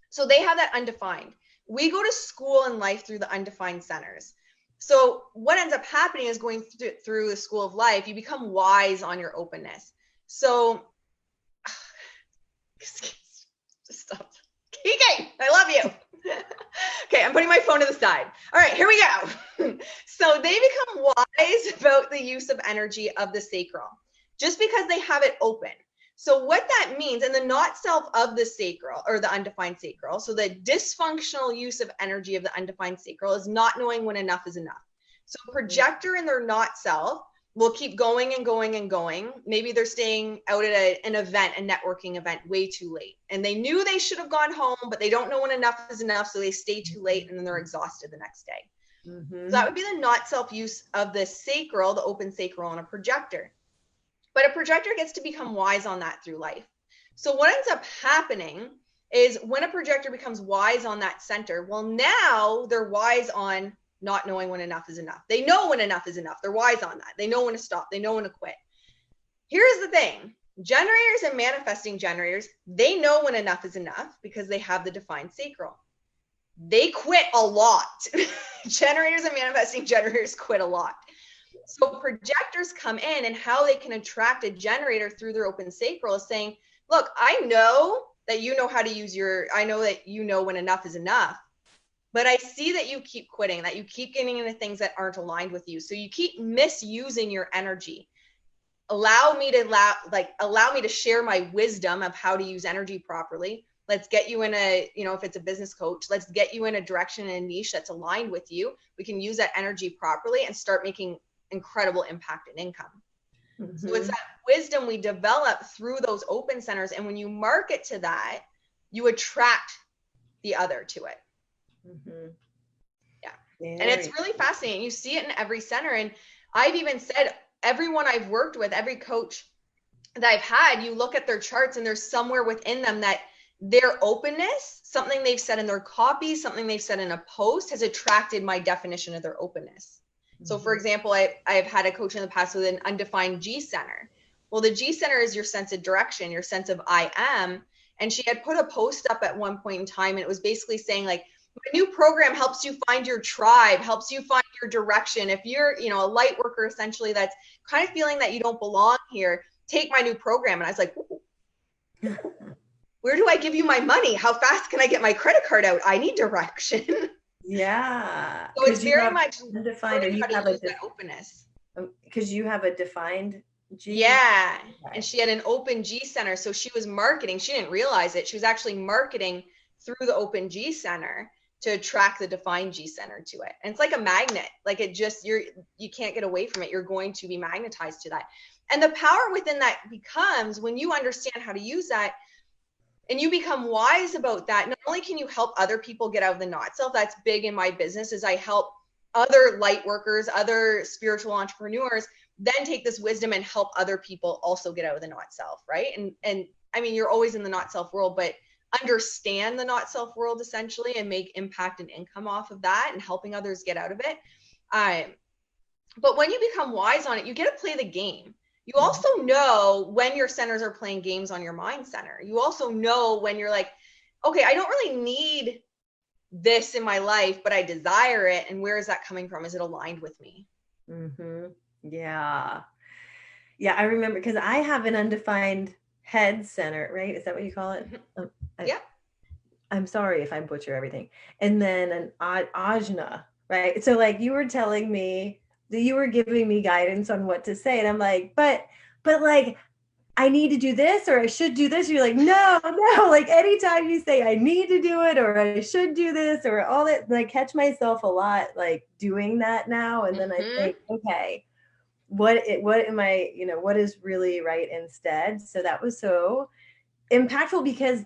So they have that undefined. We go to school in life through the undefined centers. So what ends up happening is going through the school of life, you become wise on your openness. So just stop. Okay, I love you. Okay, I'm putting my phone to the side. All right, here we go. So they become wise about the use of energy of the sacral just because they have it open. So what that means, and the not self of the sacral or the undefined sacral, so the dysfunctional use of energy of the undefined sacral is not knowing when enough is enough. So projector in their not self will keep going and going and going. Maybe they're staying out at an event, a networking event, way too late. And they knew they should have gone home, but they don't know when enough is enough. So they stay too late and then they're exhausted the next day. So that would be the not self use of the sacral, the open sacral on a projector. But a projector gets to become wise on that through life. So what ends up happening is when a projector becomes wise on that center, well, now they're wise on not knowing when enough is enough. They know when enough is enough. They're wise on that. They know when to stop. They know when to quit. Here's the thing. Generators and manifesting generators, they know when enough is enough because they have the defined sacral. They quit a lot. Generators and manifesting generators quit a lot. So projectors come in, and how they can attract a generator through their open sacral is saying, look, I know that you know how to use I know that you know when enough is enough, but I see that you keep quitting, that you keep getting into things that aren't aligned with you. So you keep misusing your energy. Allow me to share my wisdom of how to use energy properly. Let's get you in if it's a business coach, let's get you in a direction and a niche that's aligned with you. We can use that energy properly and start making incredible impact and income. So it's that wisdom we develop through those open centers. And when you market to that, you attract the other to it. Yeah. And it's really fascinating. You see it in every center. And I've even said, everyone I've worked with, every coach that I've had, you look at their charts and there's somewhere within them that their openness, something they've said in their copy, something they've said in a post has attracted my definition of their openness. So for example, I've had a coach in the past with an undefined G center. Well, the G center is your sense of direction, your sense of I am. And she had put a post up at one point in time, and it was basically saying like, my new program helps you find your tribe, helps you find your direction. If you're, a light worker, essentially, that's kind of feeling that you don't belong here, take my new program. And I was like, where do I give you my money? How fast can I get my credit card out? I need direction. Yeah. So it's very much undefined, or you have that openness. Because you have a defined G. Yeah. And she had an open G center. So she was marketing. She didn't realize it. She was actually marketing through the open G center to attract the defined G center to it. And it's like a magnet. Like it just, you can't get away from it. You're going to be magnetized to that. And the power within that becomes when you understand how to use that and you become wise about that. Not only can you help other people get out of the not self, that's big in my business, is I help other light workers, other spiritual entrepreneurs, then take this wisdom and help other people also get out of the not self, right? And I mean, you're always in the not self world, but understand the not self world essentially and make impact and income off of that and helping others get out of it. But when you become wise on it, you get to play the game. You also know when your centers are playing games on your mind center. You also know when you're like, okay, I don't really need this in my life, but I desire it. And where is that coming from? Is it aligned with me? Yeah. Yeah, I remember because I have an undefined head center, right? Is that what you call it? Yeah. I'm sorry if I butcher everything. And then an ajna, right? So like you were telling me that you were giving me guidance on what to say. And I'm like, but like, I need to do this or I should do this. You're like, no. Like anytime you say I need to do it or I should do this or all that, I catch myself a lot like doing that now. And then I think, okay, what am I, what is really right instead? So that was so impactful because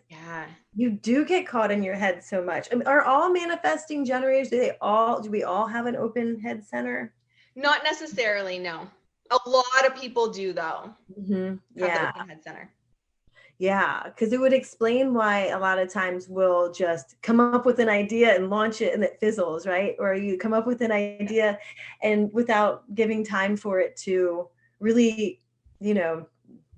you do get caught in your head so much. I mean, are all manifesting generators, do we all have an open head center? Not necessarily, no. A lot of people do though. Yeah. Open head center. Yeah, because it would explain why a lot of times we'll just come up with an idea and launch it and it fizzles, right? Or you come up with an idea and without giving time for it to really, you know,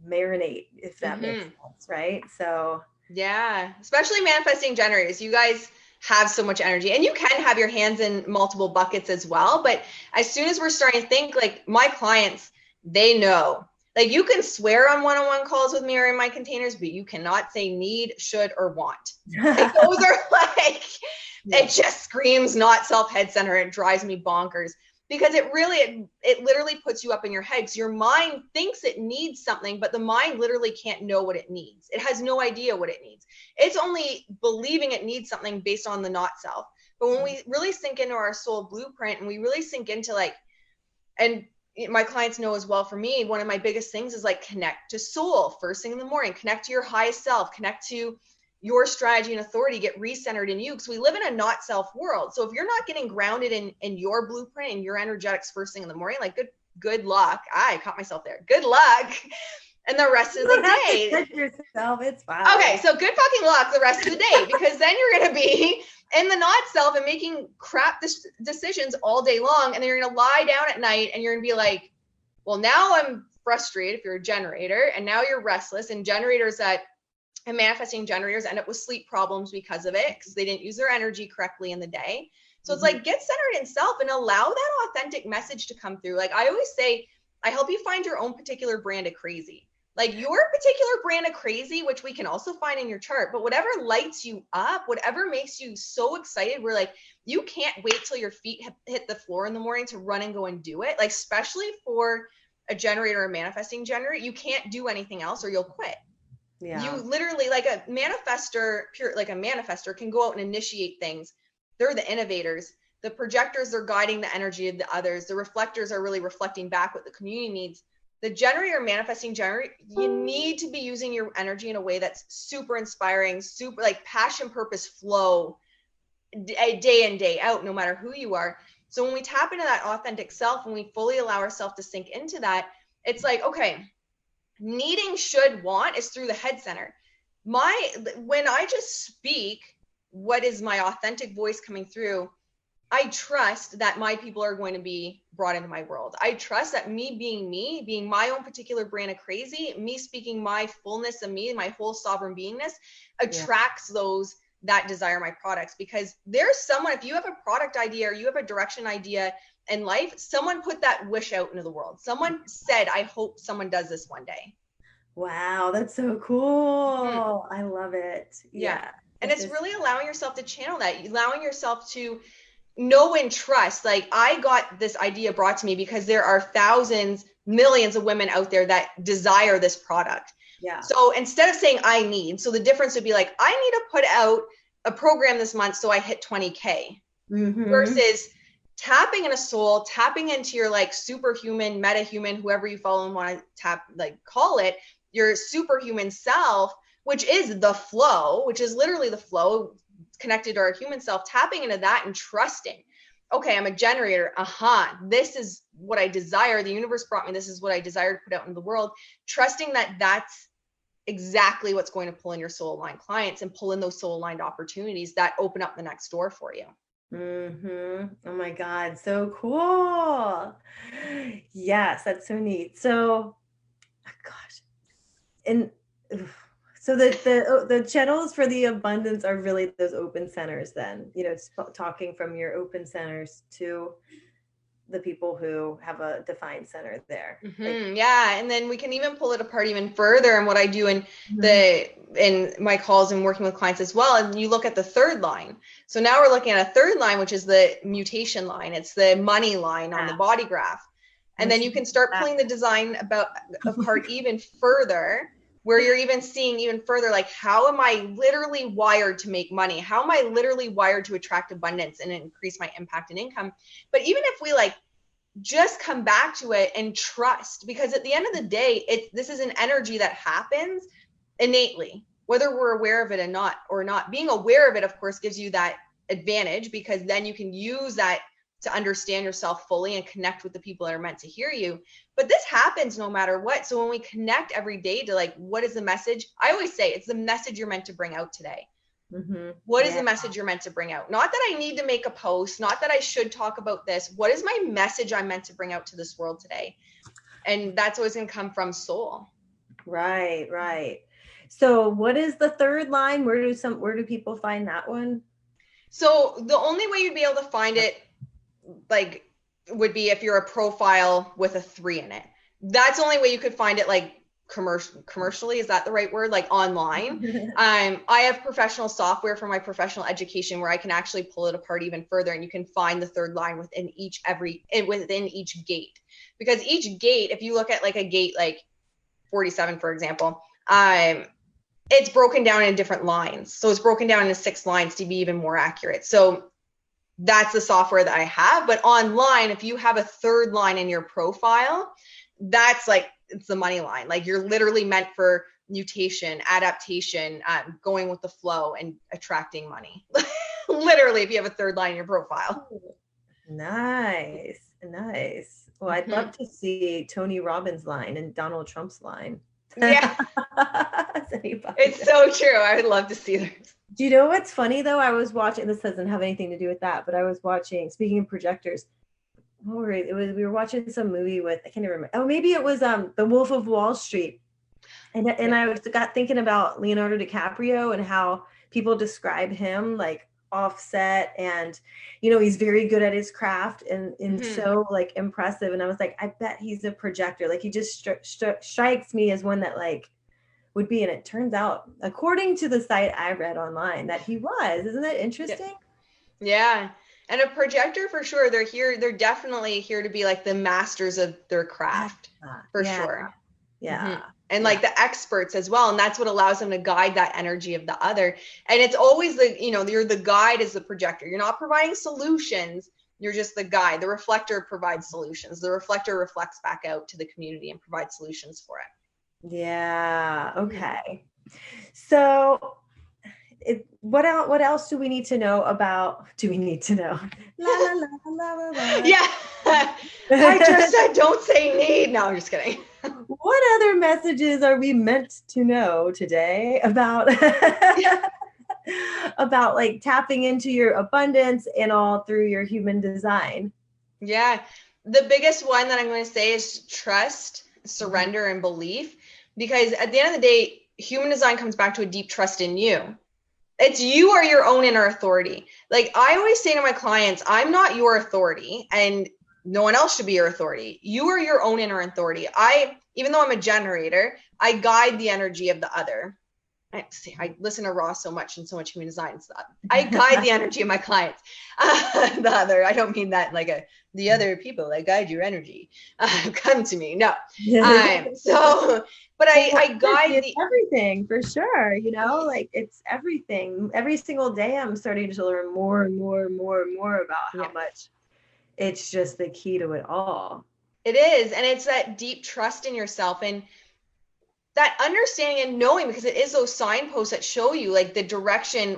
marinate, if that makes sense, right? So yeah, especially manifesting generators. You guys have so much energy, and you can have your hands in multiple buckets as well. But as soon as we're starting to think, like my clients, they know. Like you can swear on one-on-one calls with me or in my containers, but you cannot say need, should, or want. Like those are like, it just screams not self-head center. It drives me bonkers because it literally puts you up in your head because your mind thinks it needs something, but the mind literally can't know what it needs. It has no idea what it needs. It's only believing it needs something based on the not self. But when we really sink into our soul blueprint and we really sink into like, and my clients know as well, for me, one of my biggest things is like connect to soul first thing in the morning, connect to your highest self, connect to your strategy and authority, get recentered in you, because we live in a not self world. So if you're not getting grounded in your blueprint and your energetics first thing in the morning, like good luck. I caught myself there. Good luck. And the rest of the day. Yourself, it's fine. Okay, so good fucking luck the rest of the day, because then you're going to be in the not self and making crap decisions all day long. And then you're going to lie down at night and you're going to be like, well, now I'm frustrated if you're a generator, and now you're restless. And manifesting generators end up with sleep problems because of it, because they didn't use their energy correctly in the day. So it's like, get centered in self and allow that authentic message to come through. Like I always say, I help you find your own particular brand of crazy. Like your particular brand of crazy, which we can also find in your chart, but whatever lights you up, whatever makes you so excited, where like, you can't wait till your feet hit the floor in the morning to run and go and do it. Like, especially for a generator or manifesting generator, you can't do anything else or you'll quit. Yeah. You literally, like a manifester can go out and initiate things. They're the innovators. The projectors are guiding the energy of the others. The reflectors are really reflecting back what the community needs. The generator, manifesting generator, you need to be using your energy in a way that's super inspiring, super like passion, purpose, flow, day in, day out, no matter who you are. So when we tap into that authentic self, when we fully allow ourselves to sink into that, it's like, okay, needing, should, want is through the head center. When I just speak, what is my authentic voice coming through? I trust that my people are going to be brought into my world. I trust that me, being my own particular brand of crazy, me speaking my fullness of me, my whole sovereign beingness, attracts those that desire my products. Because there's someone, if you have a product idea or you have a direction idea in life, someone put that wish out into the world. Someone said, I hope someone does this one day. Wow, that's so cool. I love it. Yeah. And it's really allowing yourself to channel that, allowing yourself to know and trust. Like, I got this idea brought to me because there are thousands, millions of women out there that desire this product. Yeah. So instead of saying I need, so the difference would be like, I need to put out a program this month so I hit 20K versus tapping in a soul, tapping into your like superhuman, metahuman, whoever you follow and want to call it, your superhuman self, which is the flow, which is literally the flow connected to our human self, tapping into that and trusting. Okay, I'm a generator. This is what I desire. The universe brought me. This is what I desire to put out in the world. Trusting that that's exactly what's going to pull in your soul aligned clients and pull in those soul aligned opportunities that open up the next door for you. Oh my God. So cool. Yes, that's so neat. So, gosh. And so the channels for the abundance are really those open centers then, talking from your open centers to the people who have a defined center there. Yeah. And then we can even pull it apart even further. And what I do in my calls and working with clients as well. And you look at the third line. So now we're looking at a third line, which is the mutation line. It's the money line on the body graph. And then you can start pulling the design apart even further, where you're even seeing even further, like, how am I literally wired to make money? How am I literally wired to attract abundance and increase my impact and income? But even if we just come back to it and trust, because at the end of the day, this is an energy that happens innately, whether we're aware of it or not. Being aware of it, of course, gives you that advantage, because then you can use that to understand yourself fully and connect with the people that are meant to hear you. But this happens no matter what. So when we connect every day to like, what is the message? I always say it's the message you're meant to bring out today. What is the message you're meant to bring out? Not that I need to make a post, not that I should talk about this. What is my message I'm meant to bring out to this world today? And that's always going to come from soul. Right, right. So what is the third line? Where do people find that one? So the only way you'd be able to find it like would be if you're a profile with a 3 in it. That's the only way you could find it, like commercially, is that the right word? Like online. I have professional software for my professional education where I can actually pull it apart even further, and you can find the third line within each gate. Because each gate, if you look at like a gate like 47, for example, it's broken down in different lines. So it's broken down into 6 lines to be even more accurate. So that's the software that I have. But online, if you have a third line in your profile, that's like, it's the money line. Like you're literally meant for mutation, adaptation, going with the flow and attracting money. Literally, if you have a third line in your profile. Nice. Well, I'd love to see Tony Robbins' line and Donald Trump's line. Yeah. It's so true. I would love to see this. Do you know what's funny though? I was watching, this doesn't have anything to do with that, but I was watching, speaking of projectors, we were watching some movie with, I can't even remember. Oh, maybe it was The Wolf of Wall Street. And I got thinking about Leonardo DiCaprio and how people describe him like offset, and he's very good at his craft and so like impressive. And I was like, I bet he's a projector. Like he just strikes me as one that like would be. And it turns out, according to the site I read online, that he was. Isn't that interesting? Yeah. And a projector for sure. They're definitely here to be like the masters of their craft for sure. Yeah. And like the experts as well. And that's what allows them to guide that energy of the other. And it's always you're the guide as the projector. You're not providing solutions. You're just the guide. The reflector provides solutions. The reflector reflects back out to the community and provides solutions for it. Yeah. Okay. So what else do we need to know about? La, la, la, la, la, la. Yeah. I just said, don't say need. No, I'm just kidding. What other messages are we meant to know today about about like tapping into your abundance and all through your human design? Yeah. The biggest one that I'm going to say is trust, surrender, and belief. Because at the end of the day, human design comes back to a deep trust in you. It's you are your own inner authority. Like I always say to my clients, I'm not your authority and no one else should be your authority. You are your own inner authority. Even though I'm a generator, I guide the energy of the other. I listen to Ross so much and so much human design stuff. I guide the energy of my clients. The other, I don't mean that like the other people that guide your energy. Come to me. No. But I guide everything for sure. Like it's everything. Every single day I'm starting to learn more and more and more and more about how much it's just the key to it all. It is. And it's that deep trust in yourself and that understanding and knowing, because it is those signposts that show you like the direction.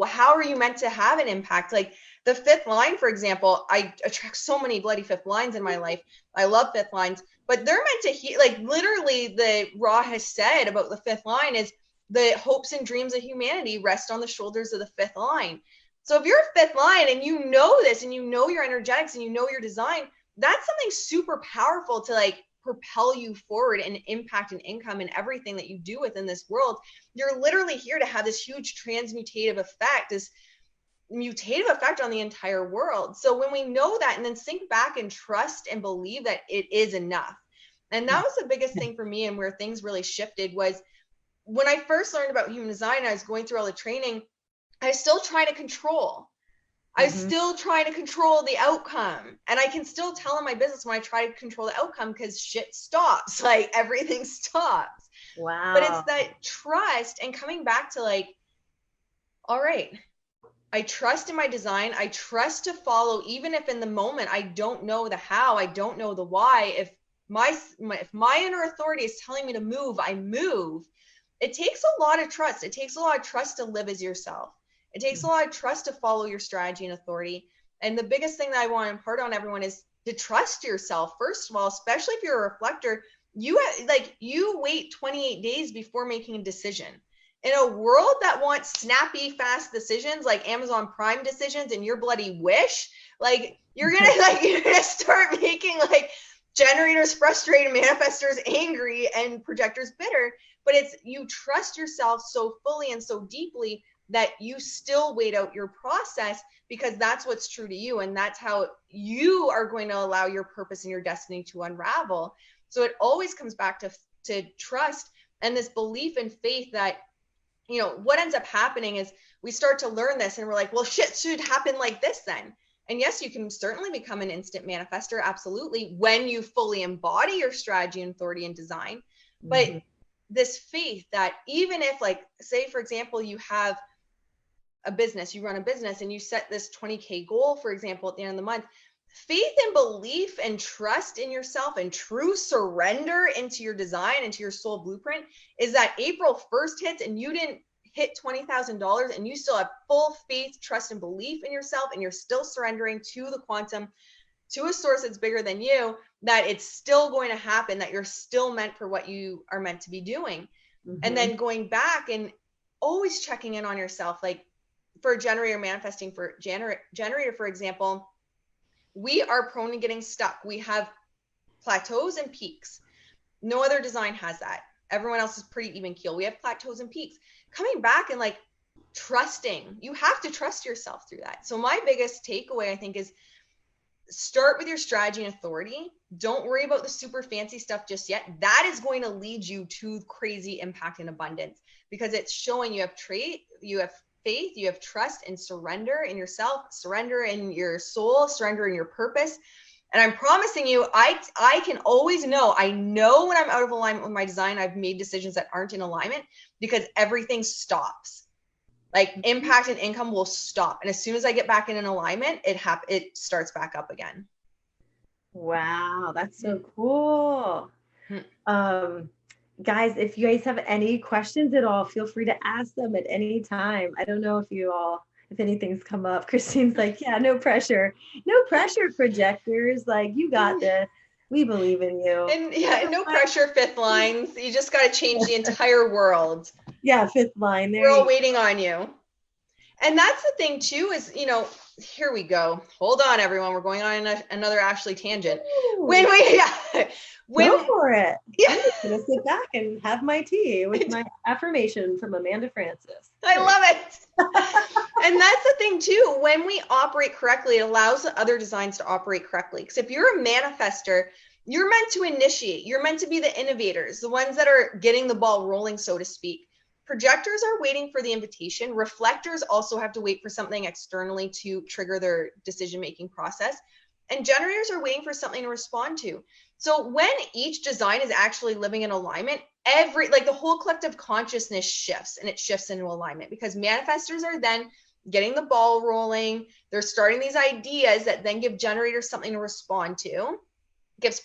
How are you meant to have an impact? Like the 5th line, for example, I attract so many bloody 5th lines in my life. I love 5th lines, but they're meant to heal. Like literally the Ra has said about the 5th line is the hopes and dreams of humanity rest on the shoulders of the 5th line. So if you're a 5th line and you know this and you know your energetics and you know your design, that's something super powerful to like propel you forward and impact and income and everything that you do within this world. You're literally here to have this huge transmutative effect, this mutative effect on the entire world. So when we know that and then sink back and trust and believe that it is enough. And that was the biggest thing for me, and where things really shifted was when I first learned about human design, I was going through all the training, I was still trying to control. I was still trying to control the outcome. And I can still tell in my business when I try to control the outcome, because shit stops, like everything stops. Wow. But it's that trust and coming back to like, all right, I trust in my design. I trust to follow, even if in the moment I don't know the how, I don't know the why. If my inner authority is telling me to move, I move. It takes a lot of trust. It takes a lot of trust to live as yourself. It takes a lot of trust to follow your strategy and authority. And the biggest thing that I want to impart on everyone is to trust yourself. First of all, especially if you're a reflector, you wait 28 days before making a decision. In a world that wants snappy, fast decisions, like Amazon Prime decisions and your bloody wish, like you're gonna start making like generators frustrated, manifestors angry, and projectors bitter. But it's, you trust yourself so fully and so deeply that you still wait out your process, because that's what's true to you, and that's how you are going to allow your purpose and your destiny to unravel. So it always comes back to trust and this belief and faith that, you know, what ends up happening is we start to learn this and we're like, well, shit should happen like this then. And yes, you can certainly become an instant manifester, absolutely, when you fully embody your strategy and authority and design. But this faith that even if, like, say, for example, you have a business, you run a business and you set this 20K goal, for example, at the end of the month, faith and belief and trust in yourself and true surrender into your design, into your soul blueprint, is that April 1st hits and you didn't hit $20,000 and you still have full faith, trust, and belief in yourself, and you're still surrendering to the quantum, to a source that's bigger than you, that it's still going to happen, that you're still meant for what you are meant to be doing. And then going back and always checking in on yourself, like for a generator manifesting, for generator, for example, we are prone to getting stuck. We have plateaus and peaks. No other design has that. Everyone else is pretty even keel. We have plateaus and peaks. Coming back and like trusting, you have to trust yourself through that. So my biggest takeaway, I think, is start with your strategy and authority. Don't worry about the super fancy stuff just yet. That is going to lead you to crazy impact and abundance, because it's showing you have you have faith, you have trust, and surrender in yourself, surrender in your soul, surrender in your purpose. And I'm promising you, I can always know, I know when I'm out of alignment with my design, I've made decisions that aren't in alignment, because everything stops. Like impact and income will stop. And as soon as I get back in an alignment, it starts back up again. Wow, that's so cool. Guys, if you guys have any questions at all, feel free to ask them at any time. I don't know if anything's come up. Christine's like, yeah, no pressure. No pressure, projectors. Like, you got this. We believe in you. And yeah, no pressure, fifth lines. You just got to change the entire world. Yeah, fifth line. We're all waiting on you. And that's the thing too, is, you know, here we go. Hold on, everyone. We're going on another Ashley tangent. Ooh, go for it. Yeah. I'm just going to sit back and have my tea with my affirmation from Amanda Francis. I love it. And that's the thing too. When we operate correctly, it allows the other designs to operate correctly. Because if you're a manifester, you're meant to initiate. You're meant to be the innovators, the ones that are getting the ball rolling, so to speak. Projectors are waiting for the invitation. Reflectors also have to wait for something externally to trigger their decision-making process. And generators are waiting for something to respond to. So when each design is actually living in alignment, the whole collective consciousness shifts, and it shifts into alignment, because manifestors are then getting the ball rolling. They're starting these ideas that then give generators something to respond to, gives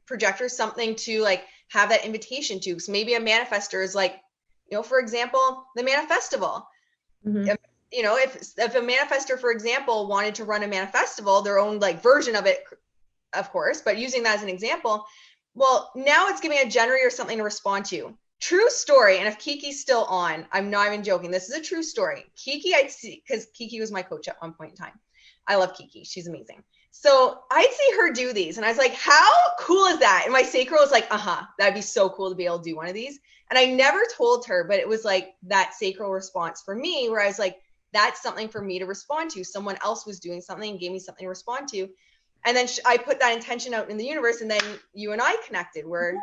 projectors something to like have that invitation to. So maybe a manifestor is like, you know, for example, the Manifestival. You know, if a manifestor, for example, wanted to run a Manifestival, their own like version of it, of course, but using that as an example, well, now it's giving a generator something to respond to. True story. And if Kiki's still on, I'm not even joking. This is a true story. Kiki, I'd see, because Kiki was my coach at one point in time. I love Kiki. She's amazing. So I'd see her do these, and I was like, how cool is that? And my sacral was like, that'd be so cool to be able to do one of these. And I never told her, but it was like that sacral response for me, where I was like, that's something for me to respond to. Someone else was doing something and gave me something to respond to. And then I put that intention out in the universe, and then you and I connected where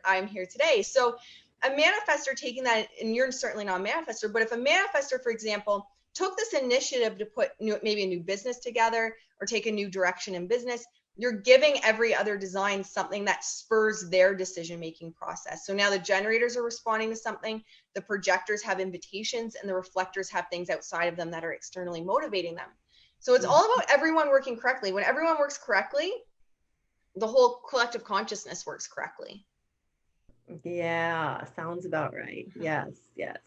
I'm here today. So a manifestor taking that, and you're certainly not a manifestor, but if a manifestor, for example, took this initiative to put maybe a new business together or take a new direction in business, you're giving every other design something that spurs their decision-making process. So now the generators are responding to something, the projectors have invitations, and the reflectors have things outside of them that are externally motivating them. So it's all about everyone working correctly. When everyone works correctly, the whole collective consciousness works correctly. Yeah, sounds about right. Yes, yes.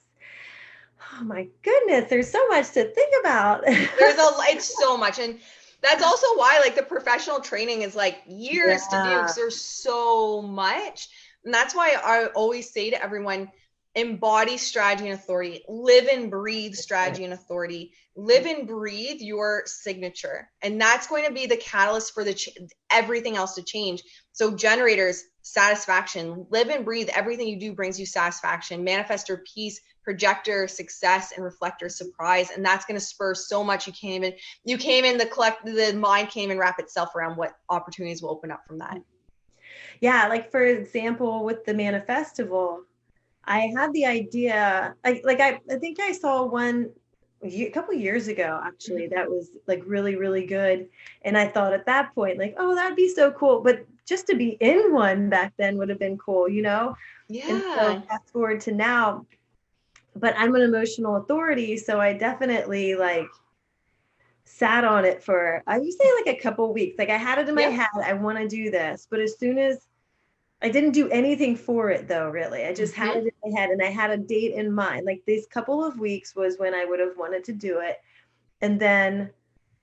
Oh my goodness, there's so much to think about. It's so much. And that's also why like the professional training is like years to do, because there's so much. And that's why I always say to everyone, embody strategy and authority, live and breathe strategy and authority, live and breathe your signature. And that's going to be the catalyst for everything else to change. So generators, satisfaction, live and breathe. Everything you do brings you satisfaction. Manifestor, peace. Projector, success, and reflector, surprise. And that's going to spur so much. The mind can't even wrap itself around what opportunities will open up from that. Yeah. Like for example, with the Manifestival, I had the idea, I think I saw one a couple of years ago, actually, that was like really, really good. And I thought at that point, like, oh, that'd be so cool. But just to be in one back then would have been cool, you know? Yeah. And so fast forward to now, but I'm an emotional authority. So I definitely like sat on it for, I would say like a couple weeks. Like I had it in my head, I want to do this. But as soon as I didn't do anything for it though, really. I just had it in my head and I had a date in mind. Like these couple of weeks was when I would have wanted to do it. And then,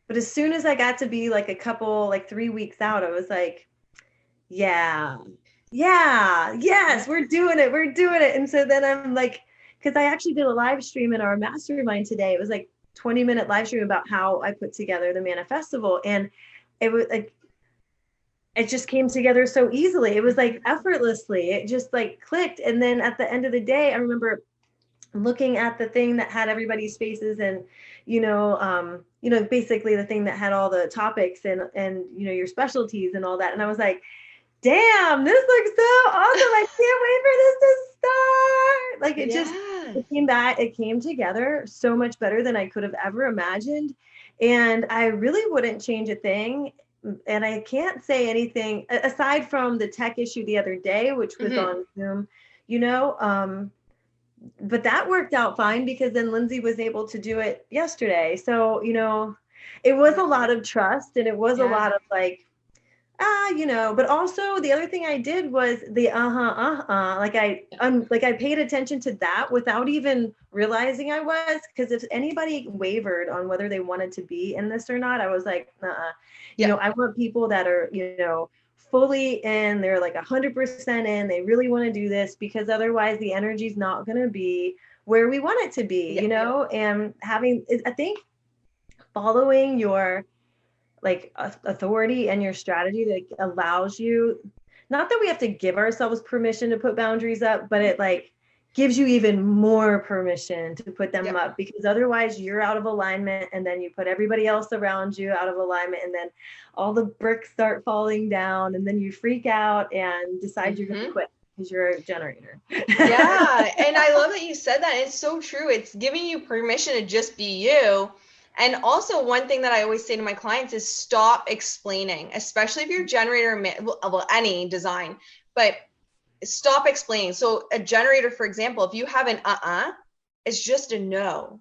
but as soon as I got to be like 3 weeks out, I was like, yes, we're doing it. And so then I'm like, because I actually did a live stream in our mastermind today. It was like 20-minute live stream about how I put together the Manifestival. And it was like, it just came together so easily. It was like effortlessly, it just like clicked. And then at the end of the day, I remember looking at the thing that had everybody's faces and, basically the thing that had all the topics and, your specialties and all that. And I was like, damn, this looks so awesome. I can't wait for this to start. It came together so much better than I could have ever imagined. And I really wouldn't change a thing. And I can't say anything aside from the tech issue the other day, which was on Zoom, but that worked out fine because then Lindsay was able to do it yesterday. So, it was a lot of trust and it was a lot of like, but also the other thing I did was the like I paid attention to that without even realizing I was, because if anybody wavered on whether they wanted to be in this or not, I was like, I want people that are, fully in, they're like 100% in, they really want to do this, because otherwise the energy is not going to be where we want it to be, and I think following your like authority and your strategy that allows you, not that we have to give ourselves permission to put boundaries up, but it like gives you even more permission to put them up, because otherwise you're out of alignment and then you put everybody else around you out of alignment and then all the bricks start falling down and then you freak out and decide you're going to quit because you're a generator. Yeah. And I love that you said that. It's so true. It's giving you permission to just be you. And also one thing that I always say to my clients is stop explaining, especially if you're a generator, well, any design, but stop explaining. So a generator, for example, if you have an it's just a no.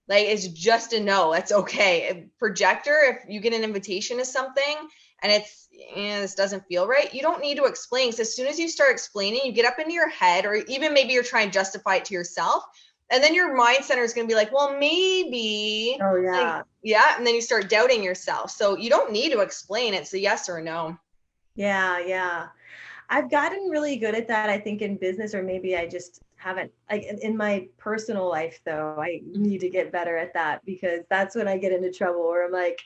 Like it's just a no. That's okay. A projector, if you get an invitation to something and it's, this doesn't feel right, you don't need to explain. So as soon as you start explaining, you get up into your head, or even maybe you're trying to justify it to yourself. And then your mind center is going to be like, well, maybe. Oh, yeah. And then you start doubting yourself. So you don't need to explain. It's a yes or a no. Yeah. I've gotten really good at that, I think, in business, or maybe I just haven't. In my personal life, though, I need to get better at that, because that's when I get into trouble where I'm like,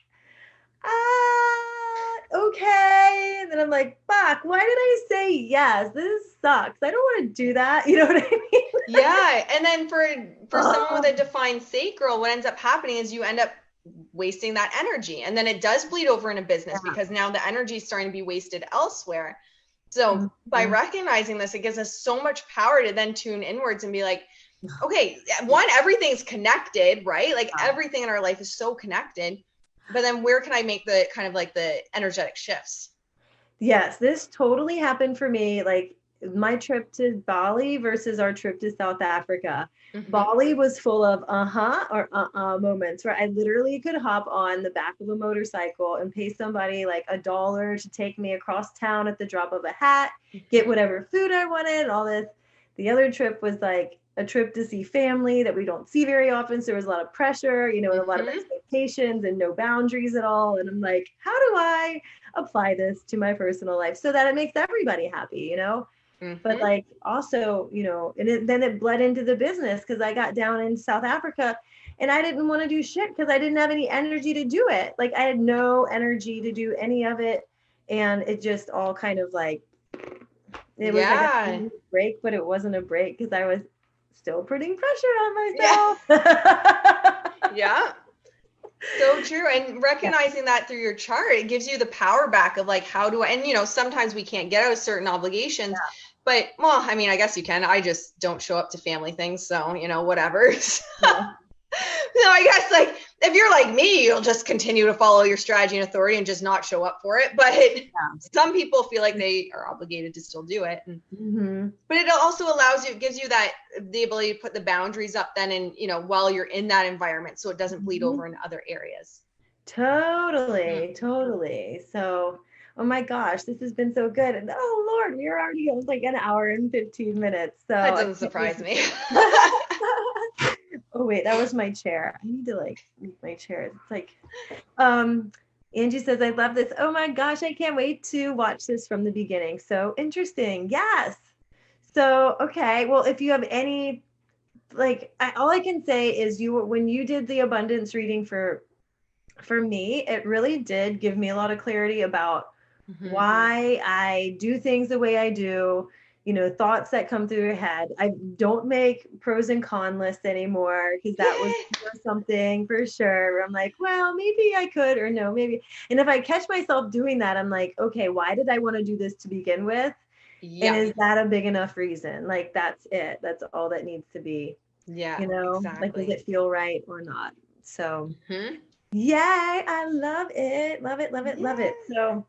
okay. And then I'm like, fuck, why did I say yes? This sucks. I don't want to do that. You know what I mean? Yeah. And then for someone with a defined sacral, what ends up happening is you end up wasting that energy. And then it does bleed over in a business because now the energy is starting to be wasted elsewhere. So by recognizing this, it gives us so much power to then tune inwards and be like, okay, one, everything's connected, right? Like everything in our life is so connected. But then where can I make the kind of like the energetic shifts? Yes, this totally happened for me. Like my trip to Bali versus our trip to South Africa. Bali was full of or moments where I literally could hop on the back of a motorcycle and pay somebody like $1 to take me across town at the drop of a hat, get whatever food I wanted, all this. The other trip was like a trip to see family that we don't see very often. So there was a lot of pressure, and a lot of expectations and no boundaries at all. And I'm like, how do I apply this to my personal life so that it makes everybody happy, But like also, and then it bled into the business because I got down in South Africa and I didn't want to do shit because I didn't have any energy to do it. Like I had no energy to do any of it. And it just all kind of like, it was like a break, but it wasn't a break because I was still putting pressure on myself. Yeah. So true. And recognizing that through your chart, it gives you the power back of like, how do I, and sometimes we can't get out of certain obligations, but well, I mean, I guess you can. I just don't show up to family things. So, whatever. So I guess like if you're like me, you'll just continue to follow your strategy and authority and just not show up for it. But some people feel like they are obligated to still do it. And, but it also gives you the ability to put the boundaries up then and, while you're in that environment so it doesn't bleed over into other areas. Totally. So, oh my gosh, this has been so good. And oh Lord, we are already almost like an hour and 15 minutes. So that doesn't surprise me. Oh wait, that was my chair. I need to like move my chair. It's like, Angie says, I love this. Oh my gosh, I can't wait to watch this from the beginning. So interesting. Yes. So, okay. Well, if you have any, like, all I can say is when you did the abundance reading for me, it really did give me a lot of clarity about why I do things the way I do. Thoughts that come through your head. I don't make pros and con lists anymore because that was something for sure. I'm like, well, maybe I could, or no, maybe. And if I catch myself doing that, I'm like, okay, why did I want to do this to begin with? And is that a big enough reason? Like, that's it. That's all that needs to be. Exactly. Like, does it feel right or not? So, yay, I love it. Love it, love it, love it. So,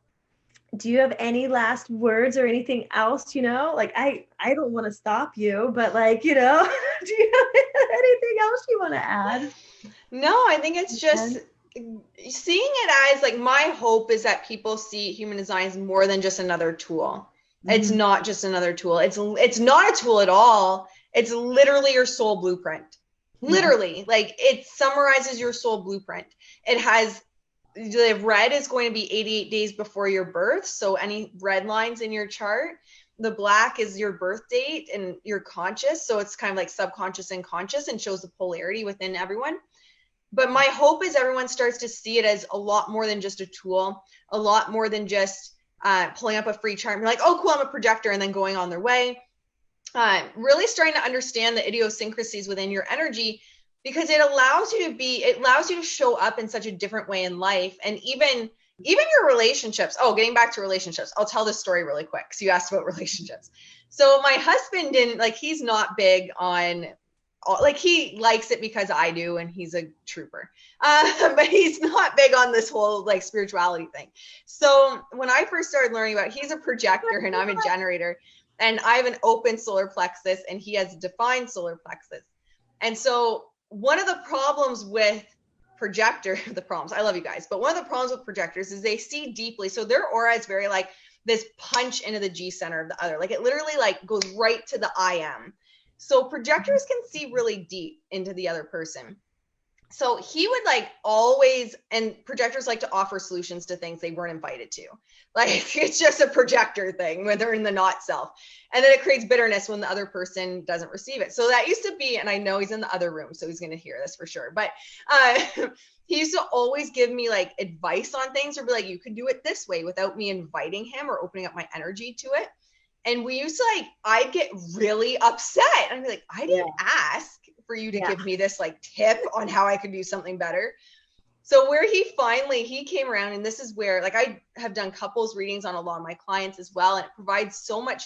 do you have any last words or anything else, like I don't want to stop you, but like, do you have anything else you want to add? No, I think it's just seeing it as like, my hope is that people see human design as more than just another tool. It's not just another tool. It's not a tool at all. It's literally your soul blueprint. Literally, like it summarizes your soul blueprint. It has the red is going to be 88 days before your birth. So any red lines in your chart, the black is your birth date and your conscious. So it's kind of like subconscious and conscious and shows the polarity within everyone. But my hope is everyone starts to see it as a lot more than just a tool, a lot more than just pulling up a free chart and be like, oh, cool, I'm a projector, and then going on their way. Really starting to understand the idiosyncrasies within your energy, because it allows you to show up in such a different way in life. And even your relationships. Oh, getting back to relationships. I'll tell this story really quick because you asked about relationships. So my husband he's not big on, like, he likes it because I do, and he's a trooper. But he's not big on this whole like spirituality thing. So when I first started learning about, he's a projector and I'm a generator, and I have an open solar plexus and he has a defined solar plexus. And so one of the problems with I love you guys, but one of the problems with projectors is they see deeply. So their aura is very like this punch into the G center of the other. Like it literally like goes right to the I am. So projectors can see really deep into the other person. So he would like always, and projectors like to offer solutions to things they weren't invited to. Like it's just a projector thing when they're in the not self. And then it creates bitterness when the other person doesn't receive it. So that used to be, and I know he's in the other room, so he's going to hear this for sure. But he used to always give me like advice on things, or be like, you could do it this way, without me inviting him or opening up my energy to it. And we used to like, I'd get really upset. I'd be like, I didn't ask for you to give me this like tip on how I could do something better. So where he came around, and this is where, like, I have done couples readings on a lot of my clients as well. And it provides so much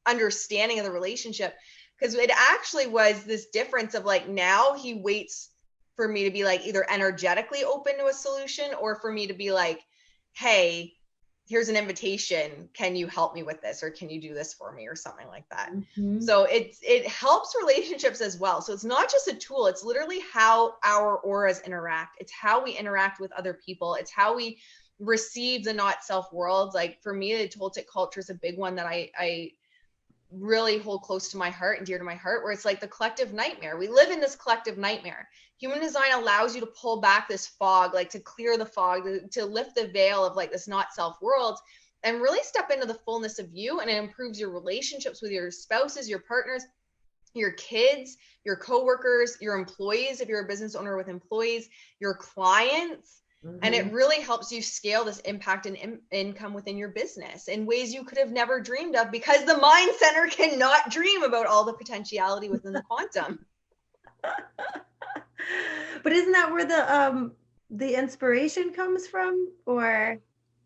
understanding of the relationship, because it actually was this difference of like, now he waits for me to be like either energetically open to a solution, or for me to be like, hey, here's an invitation. Can you help me with this? Or can you do this for me? Or something like that. So it helps relationships as well. So it's not just a tool. It's literally how our auras interact. It's how we interact with other people. It's how we receive the not self world. Like for me, the Toltec culture is a big one that I really hold close to my heart and dear to my heart, where it's like the collective nightmare. We live in this collective nightmare. Human design allows you to pull back this fog, like to clear the fog, to lift the veil of like this not self world, and really step into the fullness of you. And it improves your relationships with your spouses, your partners, your kids, your coworkers, your employees, if you're a business owner with employees, your clients. And it really helps you scale this impact and income within your business in ways you could have never dreamed of, because the mind center cannot dream about all the potentiality within the quantum. But isn't that where the inspiration comes from? Or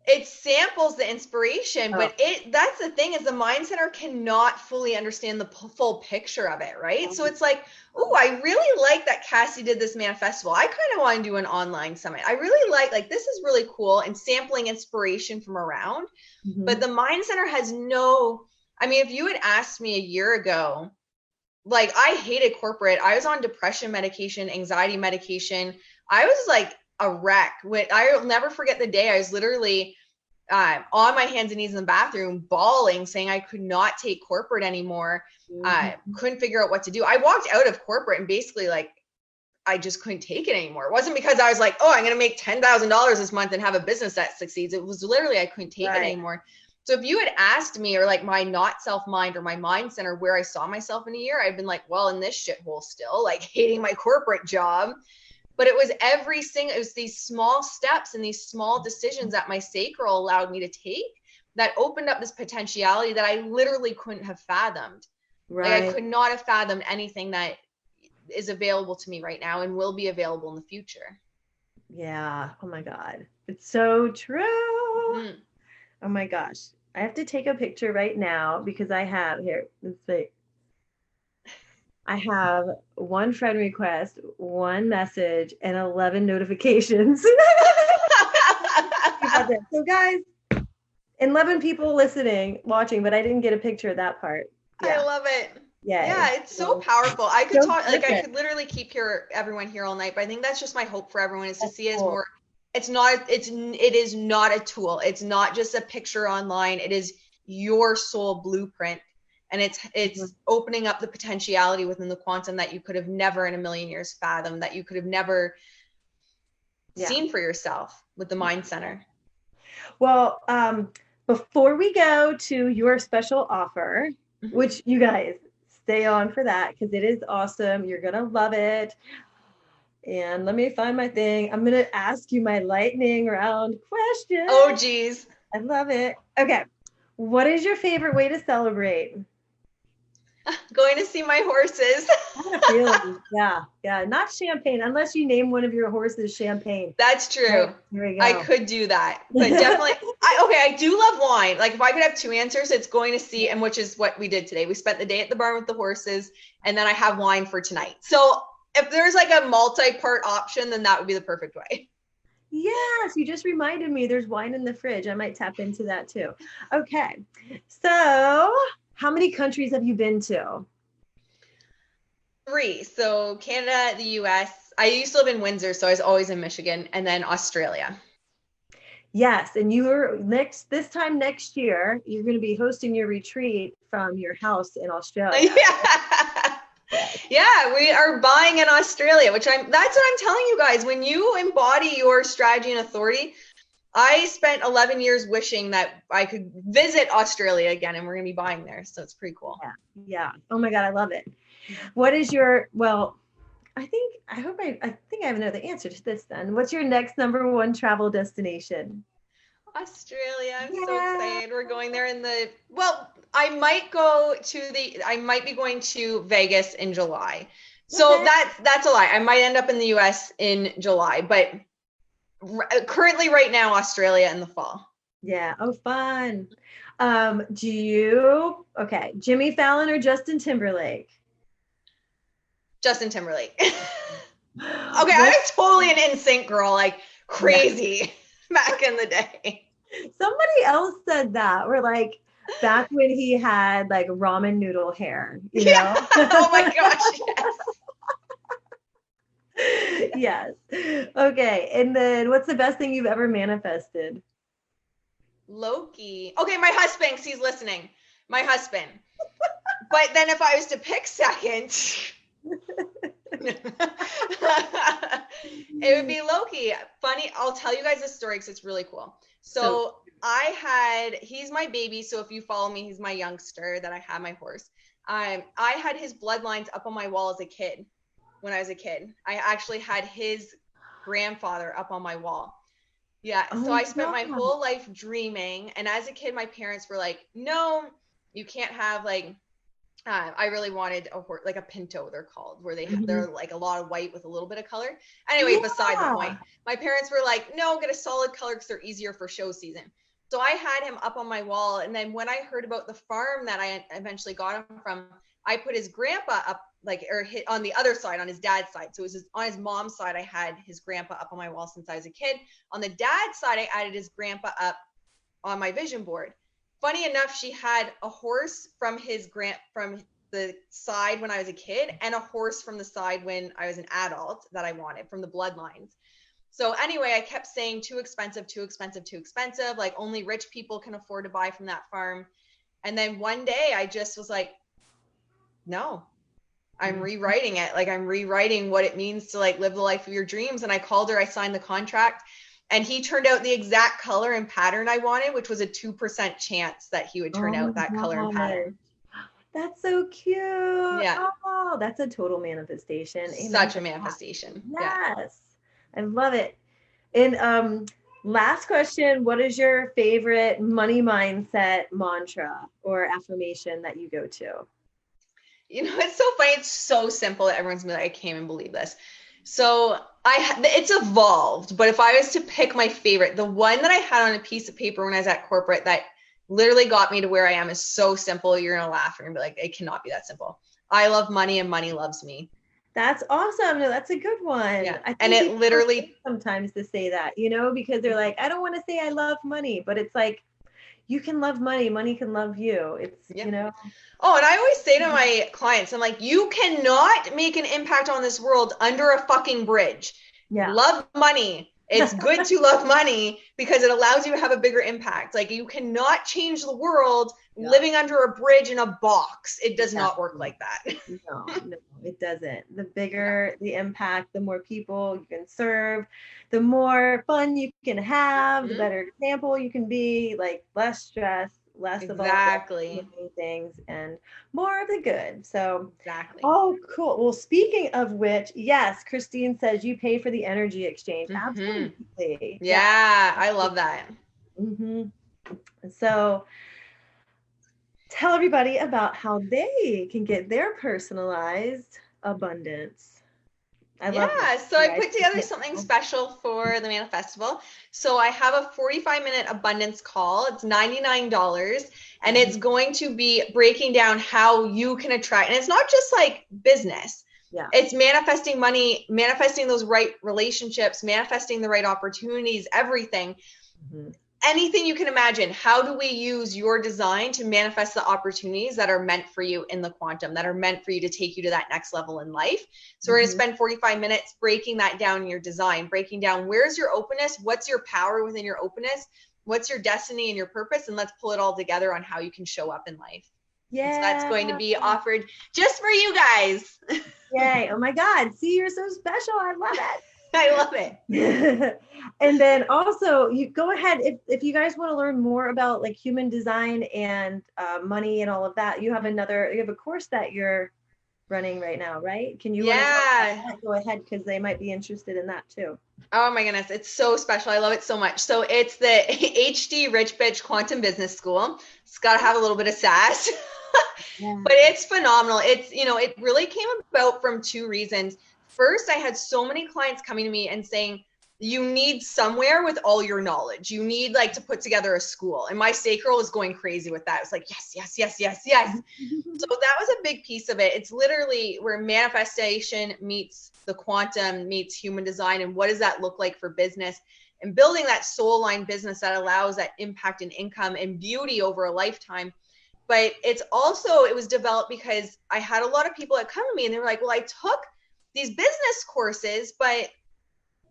it samples the inspiration, but that's the thing, is the mind center cannot fully understand the full picture of it, right? So it's like, oh, I really like that Cassie did this manifestival. I kind of want to do an online summit. I really like this is really cool, and sampling inspiration from around. But the mind center has if you had asked me a year ago, like, I hated corporate. I was on depression medication, anxiety medication. I was like a wreck. I'll never forget the day I was literally on my hands and knees in the bathroom, bawling, saying I could not take corporate anymore. Couldn't figure out what to do. I walked out of corporate and basically like, I just couldn't take it anymore. It wasn't because I was like, oh, I'm going to make $10,000 this month and have a business that succeeds. It was literally, I couldn't take it anymore. So if you had asked me, or like my not self mind or my mind center, where I saw myself in a year, I'd been like, well, in this shithole still, like hating my corporate job. But it was these small steps and these small decisions that my sacral allowed me to take that opened up this potentiality that I literally couldn't have fathomed. Like, I could not have fathomed anything that is available to me right now and will be available in the future. Yeah. Oh my God. It's so true. Oh my gosh. I have to take a picture right now because I have let's see. I have one friend request, one message, and 11 notifications. So guys, 11 people watching, but I didn't get a picture of that part. Yeah. I love it. Yeah, it's so powerful. I could I could literally keep everyone here all night, but I think that's just my hope for everyone, is to see it as more. It is not a tool. It's not just a picture online. It is your soul blueprint. And it's opening up the potentiality within the quantum that you could have never in a million years fathomed, that you could have never seen for yourself with the mind center. Well, before we go to your special offer, which you guys stay on for that because it is awesome. You're going to love it. And let me find my thing. I'm going to ask you my lightning round question. Oh, geez. I love it. Okay. What is your favorite way to celebrate? Going to see my horses. Yeah. Not champagne, unless you name one of your horses Champagne. That's true. Right, there we go. I could do that, but definitely. I do love wine. Like, if I could have two answers, it's going to see, and which is what we did today. We spent the day at the barn with the horses, and then I have wine for tonight. So if there's like a multi-part option, then that would be the perfect way. Yes, you just reminded me there's wine in the fridge. I might tap into that too. Okay. So how many countries have you been to? 3. So Canada, the US. I used to live in Windsor, so I was always in Michigan, and then Australia. Yes. And this time next year, you're going to be hosting your retreat from your house in Australia. Yeah, we are buying in Australia, that's what I'm telling you guys. When you embody your strategy and authority, I spent 11 years wishing that I could visit Australia again, and we're going to be buying there. So it's pretty cool. Yeah. Oh my God. I love it. What is I think I have another answer to this then. What's your next number 1 travel destination? Australia. I'm so excited. We're going there I might be going to Vegas in July. So that's a lie. I might end up in the US in July, but currently right now, Australia in the fall. Yeah. Oh, fun. Jimmy Fallon or Justin Timberlake? Justin Timberlake. Okay. I was totally an NSYNC girl, like crazy back in the day. Somebody else said that. We're like, back when he had like ramen noodle hair, you know? Oh my gosh, yes. Okay. And then what's the best thing you've ever manifested? Loki. Okay, my husband, he's listening. My husband. But then if I was to pick second, it would be Loki. Funny, I'll tell you guys this story because it's really cool. So he's my baby. So if you follow me, he's my youngster that I had, my horse. I had his bloodlines up on my wall as a kid. When I was a kid, I actually had his grandfather up on my wall. Yeah. So I spent my whole life dreaming. And as a kid, my parents were like, no, you can't have like, I really wanted a horse, like a pinto, they're called, where they're like a lot of white with a little bit of color. Anyway, beside the point, my parents were like, no, get a solid color because they're easier for show season. So I had him up on my wall. And then when I heard about the farm that I eventually got him from, I put his grandpa up, hit on the other side, on his dad's side. So it was on his mom's side, I had his grandpa up on my wall since I was a kid. On the dad's side, I added his grandpa up on my vision board. Funny enough, she had a horse from from the side when I was a kid, and a horse from the side when I was an adult that I wanted from the bloodlines. So anyway, I kept saying too expensive, too expensive, too expensive. Like only rich people can afford to buy from that farm. And then one day I just was like, no, I'm rewriting it. Like I'm rewriting what it means to like live the life of your dreams. And I called her, I signed the contract, and he turned out the exact color and pattern I wanted, which was a 2% chance that he would turn out that color and pattern. That's so cute. Yeah. Oh, that's a total manifestation. Amen. Such a manifestation. Yes. Yeah. I love it. And last question, what is your favorite money mindset mantra or affirmation that you go to? You know, it's so funny. It's so simple that everyone's gonna be like, I can't even believe this. So it's evolved, but if I was to pick my favorite, the one that I had on a piece of paper when I was at corporate that literally got me to where I am is so simple. You're going to laugh and be like, it cannot be that simple. I love money and money loves me. That's awesome. No, that's a good one. Yeah. And it literally sometimes to say that, you know, because they're like, I don't want to say I love money, but it's like, you can love money. Money can love you. It's, you know. Oh, and I always say to my clients, I'm like, you cannot make an impact on this world under a fucking bridge. Yeah. Love money. It's good to love money because it allows you to have a bigger impact. Like you cannot change the world living under a bridge in a box. It does not work like that. No, it doesn't. The bigger the impact, the more people you can serve, the more fun you can have, the better example you can be, like less stress, less of all the things, and more of the good. So oh, cool. Well, speaking of which, yes, Christine says you pay for the energy exchange. Absolutely. Yeah, I love that. So tell everybody about how they can get their personalized abundance. So I put together something special for the Manifestival. So I have a 45-minute abundance call. It's $99, and it's going to be breaking down how you can attract. And it's not just like business. Yeah. It's manifesting money, manifesting those right relationships, manifesting the right opportunities, everything. Anything you can imagine. How do we use your design to manifest the opportunities that are meant for you in the quantum, that are meant for you to take you to that next level in life? So we're going to spend 45 minutes breaking that down in your design, breaking down where's your openness, what's your power within your openness, what's your destiny and your purpose, and let's pull it all together on how you can show up in life. Yeah. So that's going to be offered just for you guys. Yay. Oh my God. See, you're so special. I love it. I love it. And then also you go ahead, if you guys want to learn more about like human design and money and all of that, you have a course that you're running right now, right? Can you go ahead, because they might be interested in that too. Oh my goodness, it's so special. I love it so much. So it's the HD Rich Bitch Quantum Business School. It's got to have a little bit of sass. But it's phenomenal. It's, it really came about from two reasons. First, I had so many clients coming to me and saying, you need somewhere with all your knowledge. You need like to put together a school. And my sacral was going crazy with that. It's like, yes, yes, yes, yes, yes. So that was a big piece of it. It's literally where manifestation meets the quantum, meets human design. And what does that look like for business? And building that soul aligned business that allows that impact and income and beauty over a lifetime. But it was developed because I had a lot of people that come to me and they were like, well, I took these business courses, but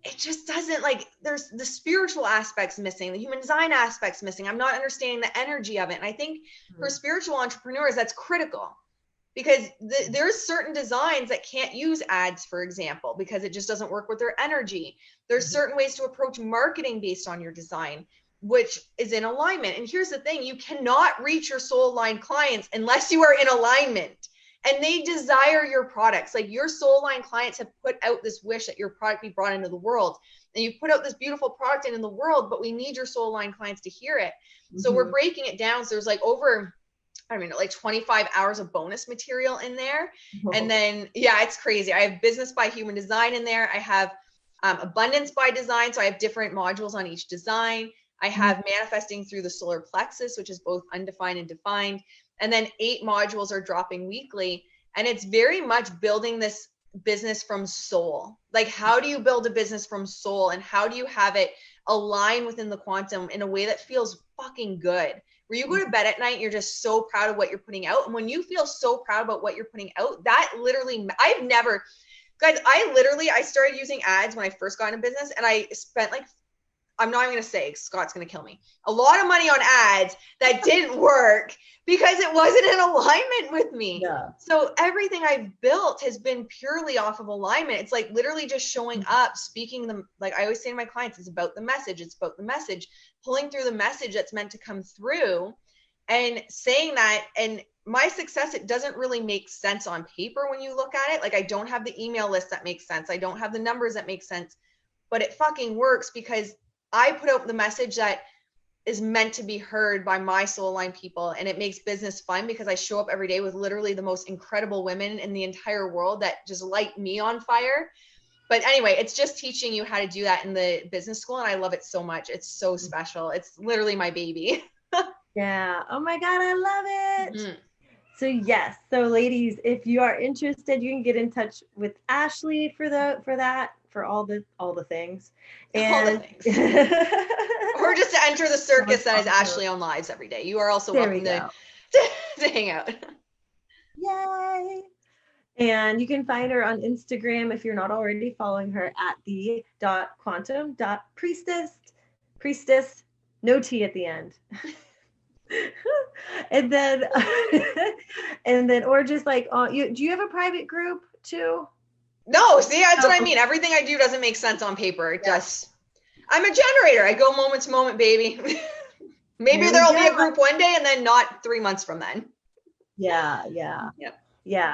it just doesn't, like, there's the spiritual aspects missing, the human design aspects missing. I'm not understanding the energy of it. And I think for spiritual entrepreneurs, that's critical. because there's certain designs that can't use ads, for example, because it just doesn't work with their energy. There's certain ways to approach marketing based on your design, which is in alignment. And here's the thing, you cannot reach your soul aligned clients unless you are in alignment and they desire your products. Like your soul aligned clients have put out this wish that your product be brought into the world, and you put out this beautiful product into the world, but we need your soul aligned clients to hear it. So we're breaking it down. So there's like over, I mean, like 25 hours of bonus material in there. And then, yeah, it's crazy. I have business by human design in there. I have abundance by design. So I have different modules on each design. I have manifesting through the solar plexus, which is both undefined and defined. And then 8 modules are dropping weekly. And it's very much building this business from soul. Like, how do you build a business from soul, and how do you have it align within the quantum in a way that feels fucking good? Where you go to bed at night, you're just so proud of what you're putting out. And when you feel so proud about what you're putting out, that literally, I started using ads when I first got into business, and I spent like, I'm not even going to say, Scott's going to kill me, a lot of money on ads that didn't work because it wasn't in alignment with me. Yeah. So everything I've built has been purely off of alignment. It's like literally just showing up, speaking them. Like I always say to my clients, it's about the message. It's about the message, pulling through the message that's meant to come through and saying that. And my success, it doesn't really make sense on paper when you look at it. Like I don't have the email list that makes sense. I don't have the numbers that make sense, but it fucking works because I put out the message that is meant to be heard by my soul aligned people. And it makes business fun because I show up every day with literally the most incredible women in the entire world that just light me on fire. But anyway, it's just teaching you how to do that in the business school. And I love it so much. It's so special. It's literally my baby. Yeah. Oh my God. I love it. Mm-hmm. So yes. So ladies, if you are interested, you can get in touch with Ashley for all the things. And all the things. Or just to enter the circus that is Ashley on lives every day. You are also welcome to hang out. Yay. And you can find her on Instagram if you're not already following her at the.quantum.priestess, no T at the end. and then or just like, do you have a private group too? No, see, that's what I mean. Everything I do doesn't make sense on paper. It just, I'm a generator. I go moment to moment, baby. Maybe there'll be a group one day and then not 3 months from then. Yeah.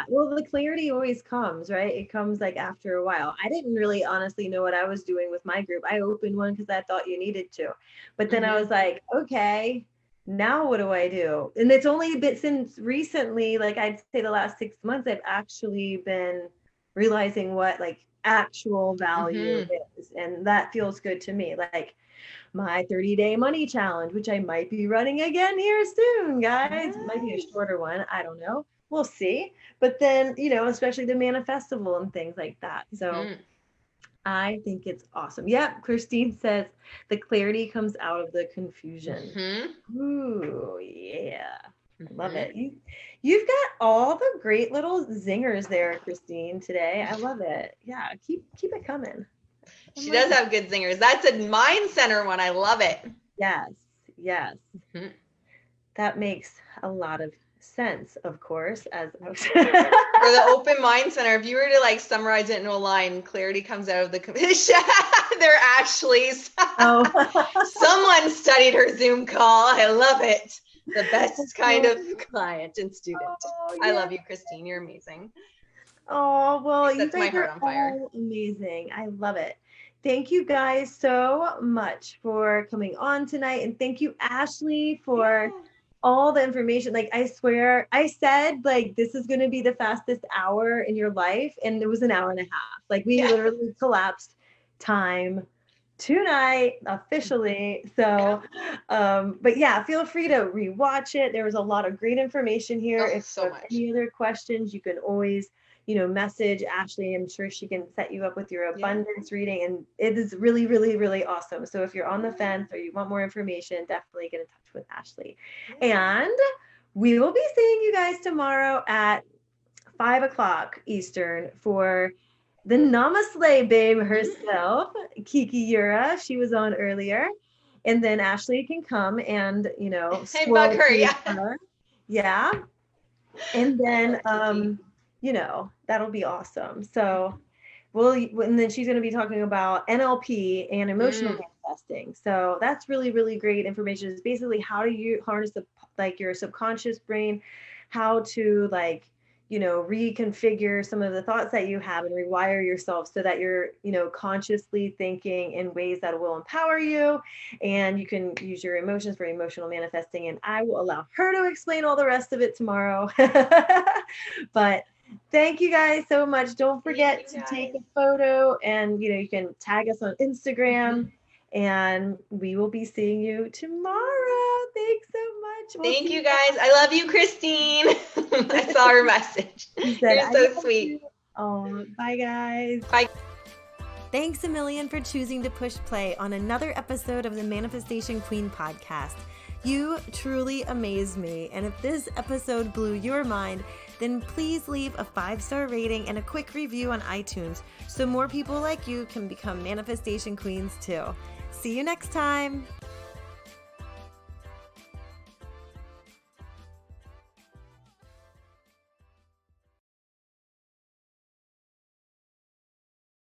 Well, the clarity always comes, right? It comes like after a while. I didn't really honestly know what I was doing with my group. I opened one because I thought you needed to. But then I was like, okay, now what do I do? And it's only a bit since recently, like I'd say the last 6 months, I've actually been realizing what like actual value is, and that feels good to me. Like my 30-day money challenge, which I might be running again here soon, guys. It might be a shorter one, I don't know, we'll see. But then, especially the manifestival and things like that. So I think it's awesome. Yep. Christine says the clarity comes out of the confusion. Ooh, yeah. Love it. You've got all the great little zingers there, Christine, today. I love it. Yeah, keep it coming. She does have good zingers. That's a mind center one. I love it. Yes. That makes a lot of sense, of course, as for the open mind center. If you were to like summarize it into a line, clarity comes out of the they're Ashley's. Someone studied her Zoom call. I love it. The best kind of client and student. I love you, Christine. You're amazing. Oh, well, you guys are all amazing. I love it. Thank you guys so much for coming on tonight. And thank you, Ashley, for all the information. Like, I swear, I said, like, this is going to be the fastest hour in your life. And it was an hour and a half. Like, we literally collapsed time tonight officially. So but yeah, feel free to rewatch it. There was a lot of great information here. If you have any other questions, you can always message Ashley. I'm sure she can set you up with your abundance reading, and it is really, really, really awesome. So if you're on the fence or you want more information, definitely get in touch with Ashley. And we will be seeing you guys tomorrow at 5:00 Eastern for the Namaste babe herself, Kiki Yura. She was on earlier. And then Ashley can come and, bug her, her. Yeah. And then, RSVP. that'll be awesome. So and then she's going to be talking about NLP and emotional manifesting. So that's really, really great information. It's basically how do you harness your subconscious brain, how to reconfigure some of the thoughts that you have and rewire yourself so that you're, consciously thinking in ways that will empower you, and you can use your emotions for emotional manifesting. And I will allow her to explain all the rest of it tomorrow. But thank you guys so much. Don't forget to take a photo, and you can tag us on Instagram, and we will be seeing you tomorrow. Thanks so much. Thank you guys. I love you, Christine. I saw her message. You're so sweet. Oh, bye guys. Bye. Thanks a million for choosing to push play on another episode of the Manifestation Queen podcast. You truly amaze me. And if this episode blew your mind, then please leave a 5-star rating and a quick review on iTunes so more people like you can become manifestation queens too. See you next time.